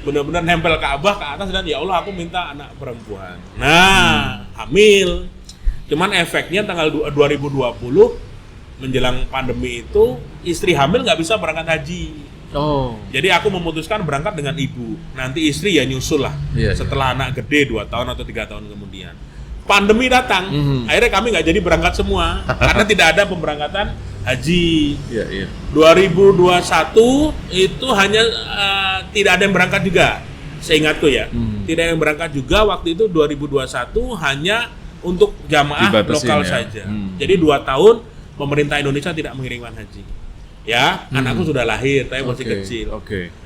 benar-benar nempel Ka'bah ke atas dan ya Allah, aku minta anak perempuan. Nah, hamil. Cuman efeknya tanggal 2020 menjelang pandemi itu, istri hamil nggak bisa berangkat haji. Jadi aku memutuskan berangkat dengan ibu. Nanti istri ya nyusul lah. Setelah anak gede 2 tahun atau 3 tahun kemudian. Pandemi datang. Akhirnya kami nggak jadi berangkat semua karena tidak ada pemberangkatan haji. 2021 itu hanya tidak ada yang berangkat juga. Seingatku ya. Tidak ada yang berangkat juga waktu itu 2021 hanya untuk jamaah lokal saja. Jadi 2 tahun pemerintah Indonesia tidak mengirimkan haji. Ya, anakku sudah lahir, tapi masih kecil.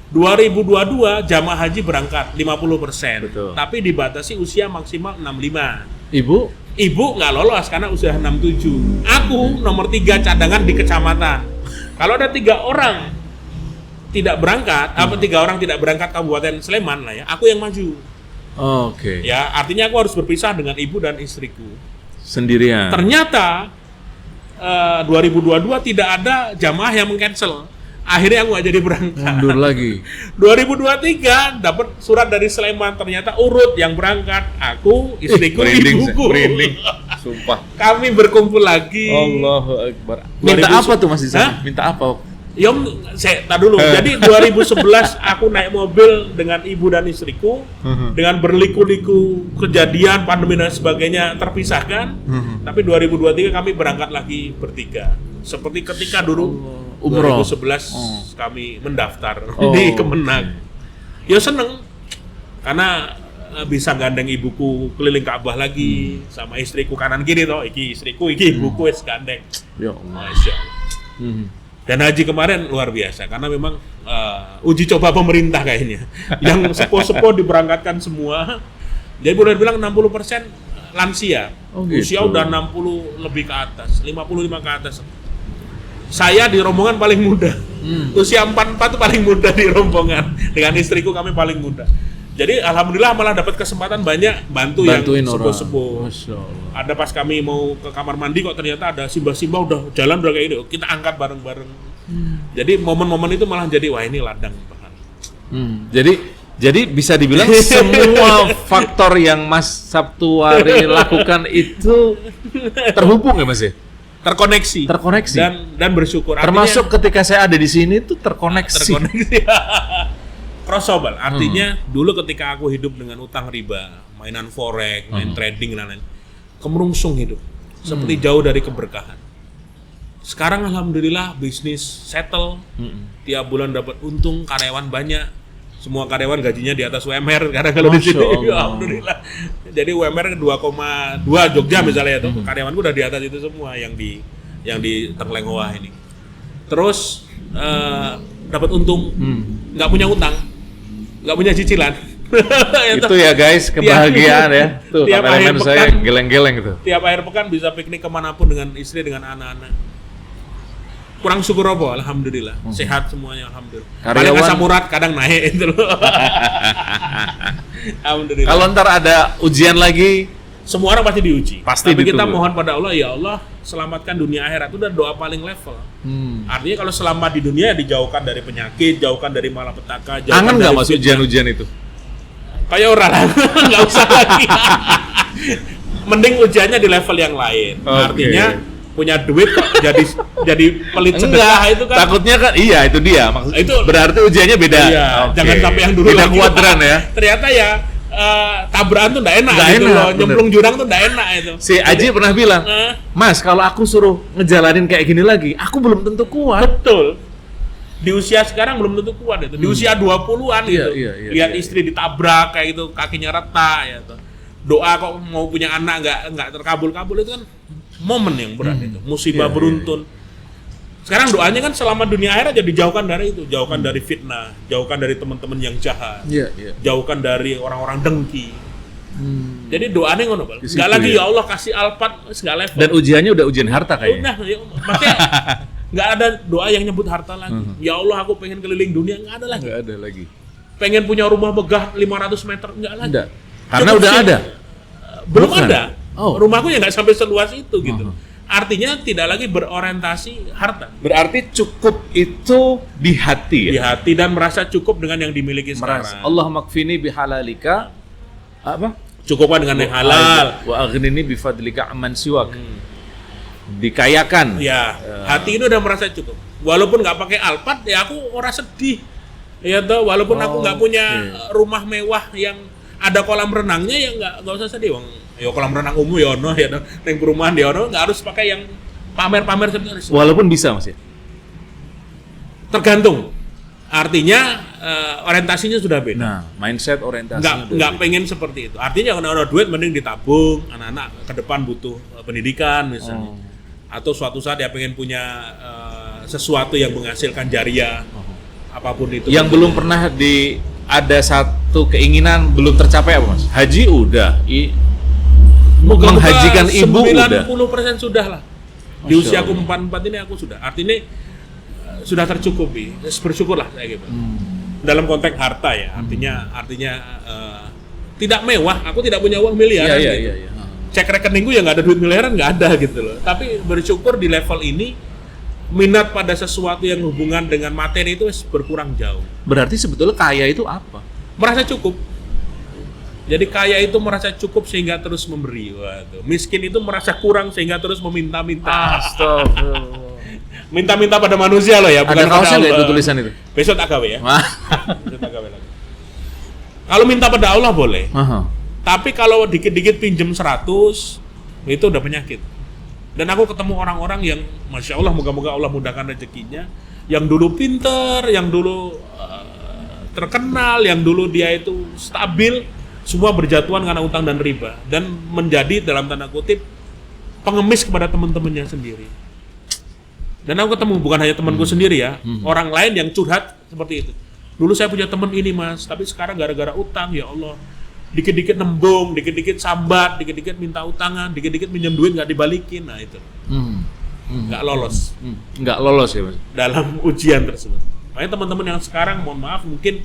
2022 jamaah haji berangkat 50%, tapi dibatasi usia maksimal 65. Ibu nggak lolos karena usia 67. Aku nomor 3 cadangan di kecamatan. Kalau ada 3 orang tidak berangkat, 3 orang tidak berangkat Kabupaten Sleman lah ya, aku yang maju. Ya, artinya aku harus berpisah dengan ibu dan istriku. Sendirian. Ternyata 2022 tidak ada jamaah yang meng-cancel. Akhirnya aku nggak jadi berangkat. Mundur lagi. 2023 dapat surat dari Sleman, ternyata urut yang berangkat aku, istriku, ibuku. Sumpah. Kami berkumpul lagi. Allahu Akbar. Minta apa tuh Mas di sana? Minta apa? Saya tak dulu. Jadi 2011 aku naik mobil dengan ibu dan istriku, dengan berliku-liku kejadian pandemi dan sebagainya terpisahkan. Tapi 2023 kami berangkat lagi bertiga. Seperti ketika dulu umroh 2011 kami mendaftar di Kemenang. Ya seneng karena bisa gandeng ibuku keliling Ka'bah lagi sama istriku kanan kiri toh, iki istriku, iki ibuku wis gandeng. Ya Allah. Masya Allah. Dan haji kemarin luar biasa karena memang uji coba pemerintah kayaknya. Yang sepo-sepo diberangkatkan semua. Jadi boleh bilang 60% lansia. Usia udah 60 lebih ke atas, 55 ke atas. Saya di rombongan paling muda. Usia 44 itu paling muda di rombongan. Dengan istriku kami paling muda. Jadi alhamdulillah malah dapat kesempatan banyak bantuin yang sepuh-sepuh. Ada pas kami mau ke kamar mandi kok ternyata ada simbah-simbah udah jalan udah kayak ini, kita angkat bareng-bareng. Jadi momen-momen itu malah jadi wah ini ladang banget. Jadi bisa dibilang semua faktor yang Mas Sabtuari lakukan itu terhubung ya Mas ya? terkoneksi dan bersyukur. Termasuk ketika saya ada di sini tuh terkoneksi. Crossover. Artinya dulu ketika aku hidup dengan utang riba, mainan forex, main trading dan lain-lain, kemerungsung hidup. Seperti jauh dari keberkahan. Sekarang alhamdulillah bisnis settle. Tiap bulan dapat untung, karyawan banyak. Semua karyawan gajinya di atas UMR karena kalau di sini alhamdulillah. Jadi UMR 2,2 Jogja misalnya itu, karyawanku udah di atas itu semua yang di Terlenghoa ini. Terus dapat untung, nggak punya utang, nggak punya cicilan. Itu ya guys, kebahagiaan ya. Tuh, tiap akhir pekan saya geleng-geleng gitu. Tiap akhir pekan bisa piknik kemanapun dengan istri, dengan anak-anak. Kurang syukur apa? Alhamdulillah. Sehat semuanya, alhamdulillah. Paling asam urat kadang naik itu loh. Alhamdulillah. Kalau ntar ada ujian lagi, semua orang pasti diuji. Tapi kita ditunggu. mohon pada Allah, ya Allah, selamatkan dunia akhirat. Itu udah doa paling level. Artinya kalau selamat di dunia, dijauhkan dari penyakit, jauhkan dari malapetaka. Angan nggak masuk ujian-ujian itu? Kayak orang lah, nggak usah lagi. Mending ujiannya di level yang lain. Artinya punya duit kok jadi pelit sedekah itu kan. Takutnya kan iya itu dia. Itu berarti ujiannya beda. Iya, jangan sampai yang dulu beda lagi. Kuadran ya. Ternyata ya tabrakan tuh enggak enak gitu loh. Nyemplung jurang tuh enggak enak itu. Si Aji pernah bilang, "Mas, kalau aku suruh ngejalanin kayak gini lagi, aku belum tentu kuat." Betul. Di usia sekarang belum tentu kuat itu. Di usia 20-an gitu. Lihat istri ditabrak kayak gitu, kakinya retak ya tuh. Doa kok mau punya anak enggak terkabul-kabul itu kan momen yang berat itu, musibah beruntun. Sekarang doanya kan selama dunia akhirat jadi jauhkan dari itu, jauhkan dari fitnah, jauhkan dari teman-teman yang jahat, jauhkan dari orang-orang dengki. Jadi doanya ngono bal. Enggak lagi ya Allah kasih alpat, enggak level. Dan ujiannya udah ujian harta kayaknya. Udah, maksudnya enggak ada doa yang nyebut harta lagi. Ya Allah aku pengen keliling dunia, enggak ada lagi. Enggak ada lagi. Pengen punya rumah megah 500 meter, enggak lagi. Enggak. Karena udah ada. Belum ada. Rumahku ya nggak sampai seluas itu gitu. Artinya tidak lagi berorientasi harta. Berarti cukup itu di hati ya? Di hati dan merasa cukup dengan yang dimiliki sekarang. Allahumma kfini bihalalika apa? Cukuplah dengan yang halal. Wa aghnini bifadlika amman siwak. Dikayakan. Ya, hati itu udah merasa cukup. Walaupun nggak pakai alpat, ya aku orang sedih. Ya toh, walaupun aku nggak punya rumah mewah yang ada kolam renangnya, ya nggak usah sedih. Ya kolam renang umum ya ono ya neng perumahan ya ono, nggak harus pakai yang pamer-pamer seperti itu. Walaupun bisa Mas ya. Tergantung. Artinya orientasinya sudah beda. Nah, mindset orientasinya nggak pengen seperti itu. Artinya kalau ada duit mending ditabung, anak-anak ke depan butuh pendidikan misalnya. Atau suatu saat dia pengen punya sesuatu yang menghasilkan jariah. Apapun itu. Yang belum pernah ada satu keinginan belum tercapai apa Mas? Haji udah. Menghajikan ibu 90% sudah lah. Di usia aku 44 ini aku sudah. Artinya sudah tercukupi. Bersyukurlah saya gitu. Dalam konteks harta ya. Artinya tidak mewah. Aku tidak punya uang miliaran. Iya. Cek rekeningku ya nggak ada duit miliaran, nggak ada gitu loh. Tapi bersyukur di level ini minat pada sesuatu yang hubungan dengan materi itu berkurang jauh. Berarti sebetulnya kaya itu apa? Merasa cukup. Jadi kaya itu merasa cukup sehingga terus memberi. Waduh. Miskin itu merasa kurang sehingga terus meminta-minta. Astagfirullah. Minta-minta pada manusia loh ya. Ada kaosnya nggak itu tulisan itu? Besok tak gawe ya. Besok tak gawe lagi. Kalau minta pada Allah boleh. Tapi kalau dikit-dikit pinjem 100, itu udah penyakit. Dan aku ketemu orang-orang yang Masya Allah, moga-moga Allah mudahkan rezekinya, yang dulu pinter, yang dulu terkenal, yang dulu dia itu stabil, semua berjatuhan karena utang dan riba, dan menjadi dalam tanda kutip pengemis kepada teman-temannya sendiri. Dan aku ketemu bukan hanya temanku sendiri ya, orang lain yang curhat seperti itu. Dulu saya punya teman ini Mas, tapi sekarang gara-gara utang, ya Allah, dikit-dikit nembung, dikit-dikit sambat, dikit-dikit minta utangan, dikit-dikit minjem duit nggak dibalikin, nah itu nggak lolos, nggak lolos ya Mas dalam ujian tersebut. Makanya teman-teman yang sekarang mohon maaf mungkin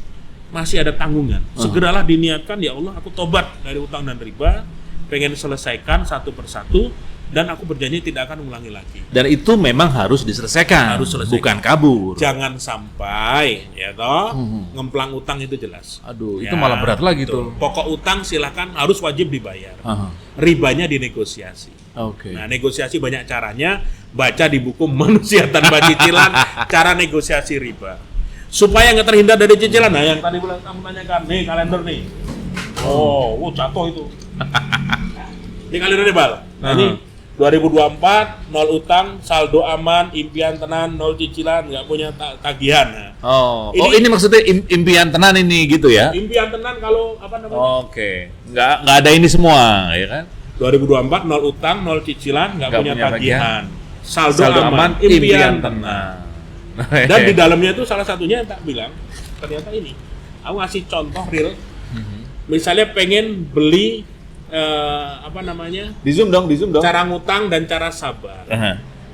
masih ada tanggungan, segeralah diniatkan, ya Allah aku tobat dari utang dan riba, pengen selesaikan satu persatu, dan aku berjanji tidak akan ulangi lagi. Dan itu memang harus diselesaikan, bukan kabur. Jangan sampai ya toh ngemplang utang itu jelas. Aduh, itu malah berat lagi tuh. Pokok utang silahkan harus wajib dibayar. Ribanya dinegosiasi. Oke. Nah, negosiasi banyak caranya. Baca di buku Manusia Tanpa Cicilan, cara negosiasi riba. Supaya nggak terhindar dari cicilan. Nah, yang tadi kamu tanyakan, nih kalender nih. Oh, jatuh itu. Ini kalender nih, Bal. Nah, ini 2024, 0 utang, saldo aman, impian tenan, 0 cicilan, nggak punya tagihan. Nah, ini maksudnya impian tenan ini gitu ya? Impian tenan kalau apa namanya? Oke. Nggak ada ini semua, ya kan? 2024, 0 utang, 0 cicilan, nggak punya tagihan. Saldo aman, impian tenang. Dan di dalamnya itu salah satunya yang tak bilang, ternyata ini. Aku ngasih contoh real. Misalnya pengen beli apa namanya? Di zoom dong. Cara ngutang dan cara sabar.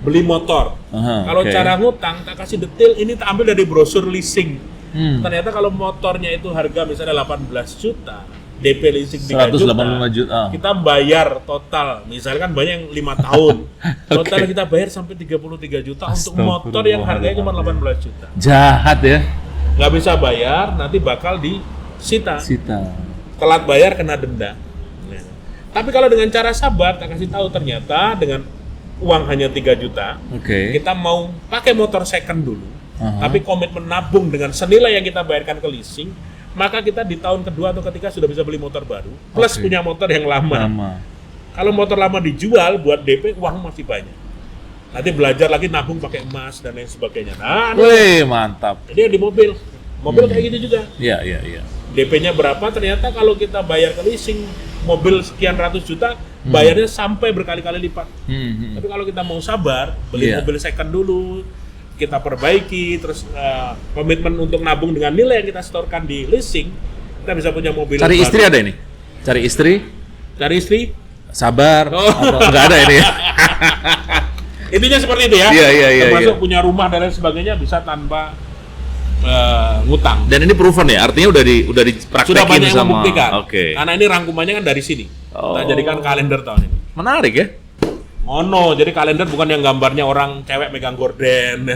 Beli motor. Kalau cara ngutang tak kasih detail, ini tak ambil dari brosur leasing. Ternyata kalau motornya itu harga misalnya 18 juta, DP leasing 3 juta, kita bayar total, misalkan banyak yang 5 tahun, total kita bayar sampai 33 juta untuk motor yang harganya cuma 18 juta. Jahat ya? Nggak bisa bayar, nanti bakal disita. Telat bayar kena denda. Nah, tapi kalau dengan cara sabar, tak kasih tahu ternyata dengan uang hanya 3 juta, kita mau pakai motor second dulu, tapi komitmen nabung dengan senilai yang kita bayarkan ke leasing, maka kita di tahun kedua atau ketiga sudah bisa beli motor baru, plus punya motor yang lama. Kalau motor lama dijual buat DP, uang masih banyak. Nanti belajar lagi nabung pakai emas dan lain sebagainya. Nah, mantap. Jadi di mobil kayak gitu juga. Iya. DP-nya berapa? Ternyata kalau kita bayar ke leasing mobil sekian ratus juta, bayarnya sampai berkali-kali lipat. Tapi kalau kita mau sabar, beli mobil second dulu, kita perbaiki, terus komitmen untuk nabung dengan nilai yang kita setorkan di leasing, kita bisa punya mobil. Cari istri ada ini? Cari istri? Sabar? Nggak ada ini ya? Intinya seperti itu ya. Iya. Termasuk punya rumah dan lain sebagainya bisa tanpa ngutang. Dan ini proven ya? Artinya udah dipraktekin sudah banyak yang sama. membuktikan. Karena ini rangkumannya kan dari sini. Kita jadikan kalender tahun ini. Menarik ya? Jadi kalender bukan yang gambarnya orang cewek megang gorden.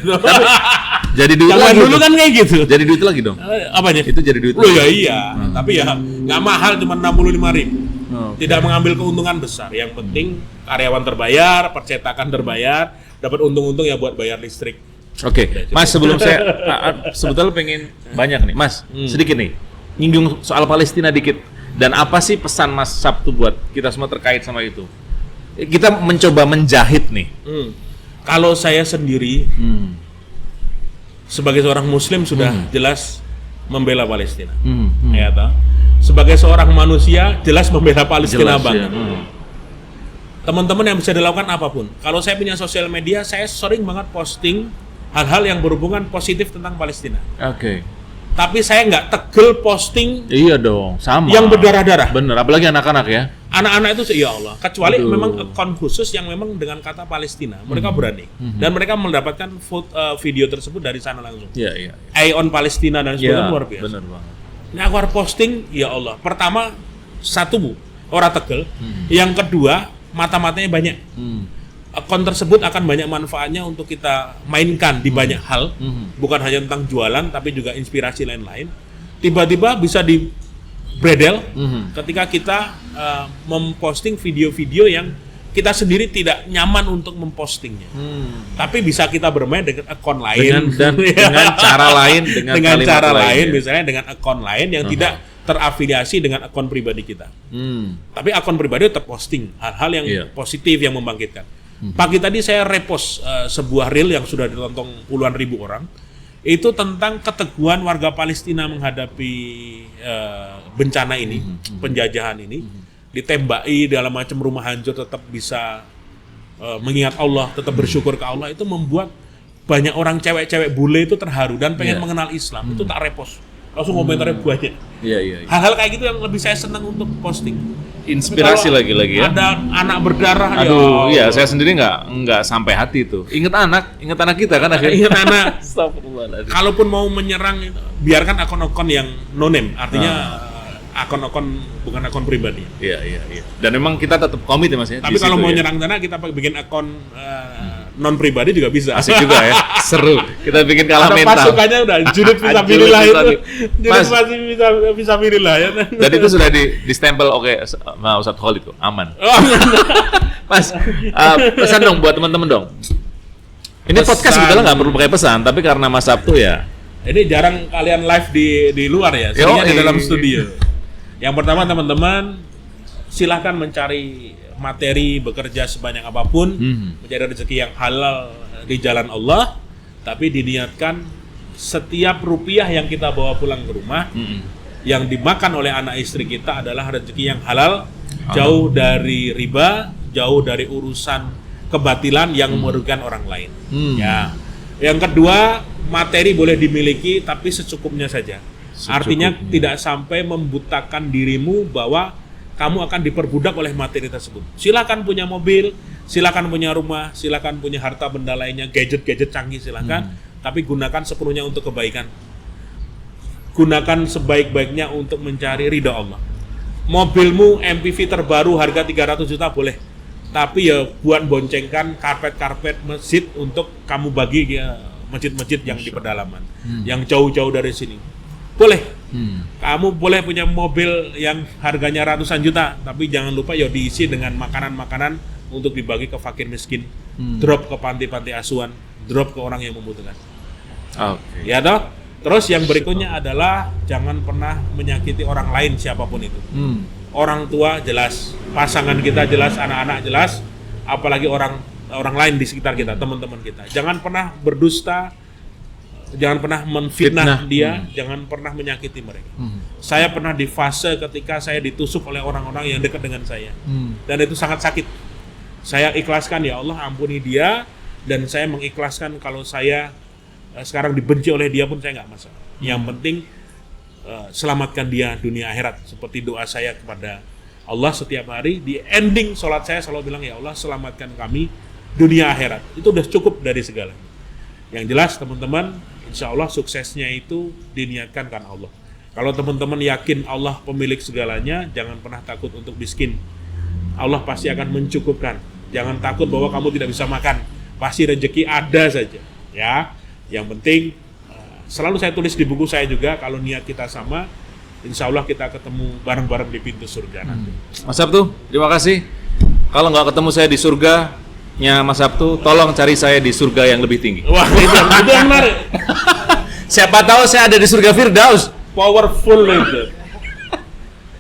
Jadi duit lagi dulu kan kayak gitu. Jadi duit lagi dong. Apanya? Itu jadi duit. Loh ya iya, tapi ya nggak mahal, cuma 65.000. Tidak mengambil keuntungan besar. Yang penting karyawan terbayar, percetakan terbayar, dapat untung-untung ya buat bayar listrik. Oke, Mas, sebelum saya sebetulnya pengen banyak nih, Mas, sedikit nih, nyinggung soal Palestina dikit. Dan apa sih pesan Mas Sabtu buat kita semua terkait sama itu? Kita mencoba menjahit nih. Kalau saya sendiri sebagai seorang Muslim sudah jelas membela Palestina. Ya toh? Sebagai seorang manusia jelas membela Palestina banget. Teman-teman yang bisa dilakukan apapun. Kalau saya punya sosial media, saya sering banget posting hal-hal yang berhubungan positif tentang Palestina. Tapi saya nggak tegel posting. Iya dong, sama. Yang berdarah-darah. Bener, apalagi anak-anak ya. Anak-anak itu ya Allah, kecuali memang akun khusus yang memang dengan kata Palestina, mereka berani. Dan mereka mendapatkan video tersebut dari sana langsung. Iya. Eye on Palestina dan sebagainya luar biasa. Bener banget. Nah, aku harus posting, ya Allah. Pertama, satu orang tegel. Yang kedua, mata-matanya banyak. Akun tersebut akan banyak manfaatnya untuk kita mainkan di banyak hal, bukan hanya tentang jualan, tapi juga inspirasi lain-lain. Tiba-tiba bisa di bredel ketika kita memposting video-video yang kita sendiri tidak nyaman untuk mempostingnya, tapi bisa kita bermain dengan akun lain, dengan cara lain, dengan cara lain, misalnya dengan akun lain yang tidak terafiliasi dengan akun pribadi kita. Tapi akun pribadi tetap posting hal-hal yang positif yang membangkitkan. Pagi tadi saya repost sebuah reel yang sudah ditonton puluhan ribu orang. Itu tentang keteguhan warga Palestina menghadapi bencana ini, penjajahan ini. Ditembaki dalam macam rumah hancur, tetap bisa mengingat Allah, tetap bersyukur ke Allah. Itu membuat banyak orang cewek-cewek bule itu terharu dan pengen mengenal Islam. Itu tak repost. Langsung komentarnya banyak. Iya. Hal-hal kayak gitu yang lebih saya senang untuk posting. Inspirasi lagi ya. Ada anak berdarah. Aduh, iya, saya sendiri nggak sampai hati itu. Ingat anak kita kan akhirnya. Ingat anak. Kalaupun mau menyerang, biarkan akun-akun yang no name, artinya akun-akun bukan akun pribadi. Iya. Dan memang kita tetap komit ya Mas ya. Tapi kalau mau nyerang sana kita bikin akun non pribadi juga bisa. Asik juga ya. Seru. Kita bikin kalah Ada mental. pasukannya udah judul fisabilillah itu. Judul Mas, masih fisabilillah ya. dan itu sudah di stempel oke sama Ustadz Khalid kok, aman. Oh, Mas, pesan dong buat teman-teman dong. Ini Pesan. podcast sebetulnya nggak perlu pakai pesan, tapi karena Mas Sabtu ya. Ini jarang kalian live di luar ya, seringnya di dalam studio. Yang pertama teman-teman, silahkan mencari materi, bekerja sebanyak apapun, mencari rezeki yang halal di jalan Allah, tapi diniatkan setiap rupiah yang kita bawa pulang ke rumah, yang dimakan oleh anak istri kita adalah rezeki yang halal, jauh dari riba, jauh dari urusan kebatilan yang merugikan orang lain. Ya. Yang kedua, materi boleh dimiliki tapi secukupnya saja. Artinya tidak sampai membutakan dirimu bahwa kamu akan diperbudak oleh materi tersebut. Silakan punya mobil, silakan punya rumah, silakan punya harta benda lainnya, gadget-gadget canggih silakan, tapi gunakan sepenuhnya untuk kebaikan. Gunakan sebaik-baiknya untuk mencari ridha Allah. Mobilmu MPV terbaru harga 300 juta boleh, tapi ya buat boncengkan karpet-karpet masjid untuk kamu bagi ya masjid-masjid yang di pedalaman, yang jauh-jauh dari sini. Boleh. Kamu boleh punya mobil yang harganya ratusan juta, tapi jangan lupa ya diisi dengan makanan-makanan untuk dibagi ke fakir miskin, drop ke panti-panti asuhan, drop ke orang yang membutuhkan. Oke. Ya toh? Terus yang berikutnya adalah jangan pernah menyakiti orang lain siapapun itu. Orang tua jelas, pasangan kita jelas, anak-anak jelas, apalagi orang lain di sekitar kita, teman-teman kita. Jangan pernah berdusta, jangan pernah menfitnah dia, jangan pernah menyakiti mereka. Saya pernah di fase ketika saya ditusuk oleh orang-orang yang dekat dengan saya, dan itu sangat sakit. Saya ikhlaskan, ya Allah ampuni dia, dan saya mengikhlaskan kalau saya sekarang dibenci oleh dia pun saya nggak masalah. Yang penting selamatkan dia dunia akhirat, seperti doa saya kepada Allah setiap hari. Di ending sholat saya selalu bilang, ya Allah selamatkan kami dunia akhirat. Itu udah cukup dari segala. Yang jelas teman-teman, insya Allah suksesnya itu diniatkan karena Allah. Kalau teman-teman yakin Allah pemilik segalanya, jangan pernah takut untuk miskin. Allah pasti akan mencukupkan. Jangan takut bahwa kamu tidak bisa makan. Pasti rezeki ada saja. Ya, yang penting selalu saya tulis di buku saya juga, kalau niat kita sama, insya Allah kita ketemu bareng-bareng di pintu surga nanti. Mas Sabtu, terima kasih. Kalau nggak ketemu saya di surganya Mas Sabtu, tolong cari saya di surga yang lebih tinggi. Wah, itu yang menarik. Siapa tahu saya ada di surga Firdaus. Powerful itu.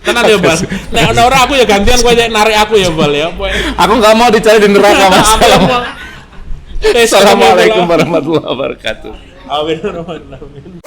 Tenang ya Bal. Nek ora aku ya gantian kowe narik aku ya Bal ya. Aku nggak mau dicari di neraka Mas. Assalamualaikum warahmatullahi wabarakatuh. Amin.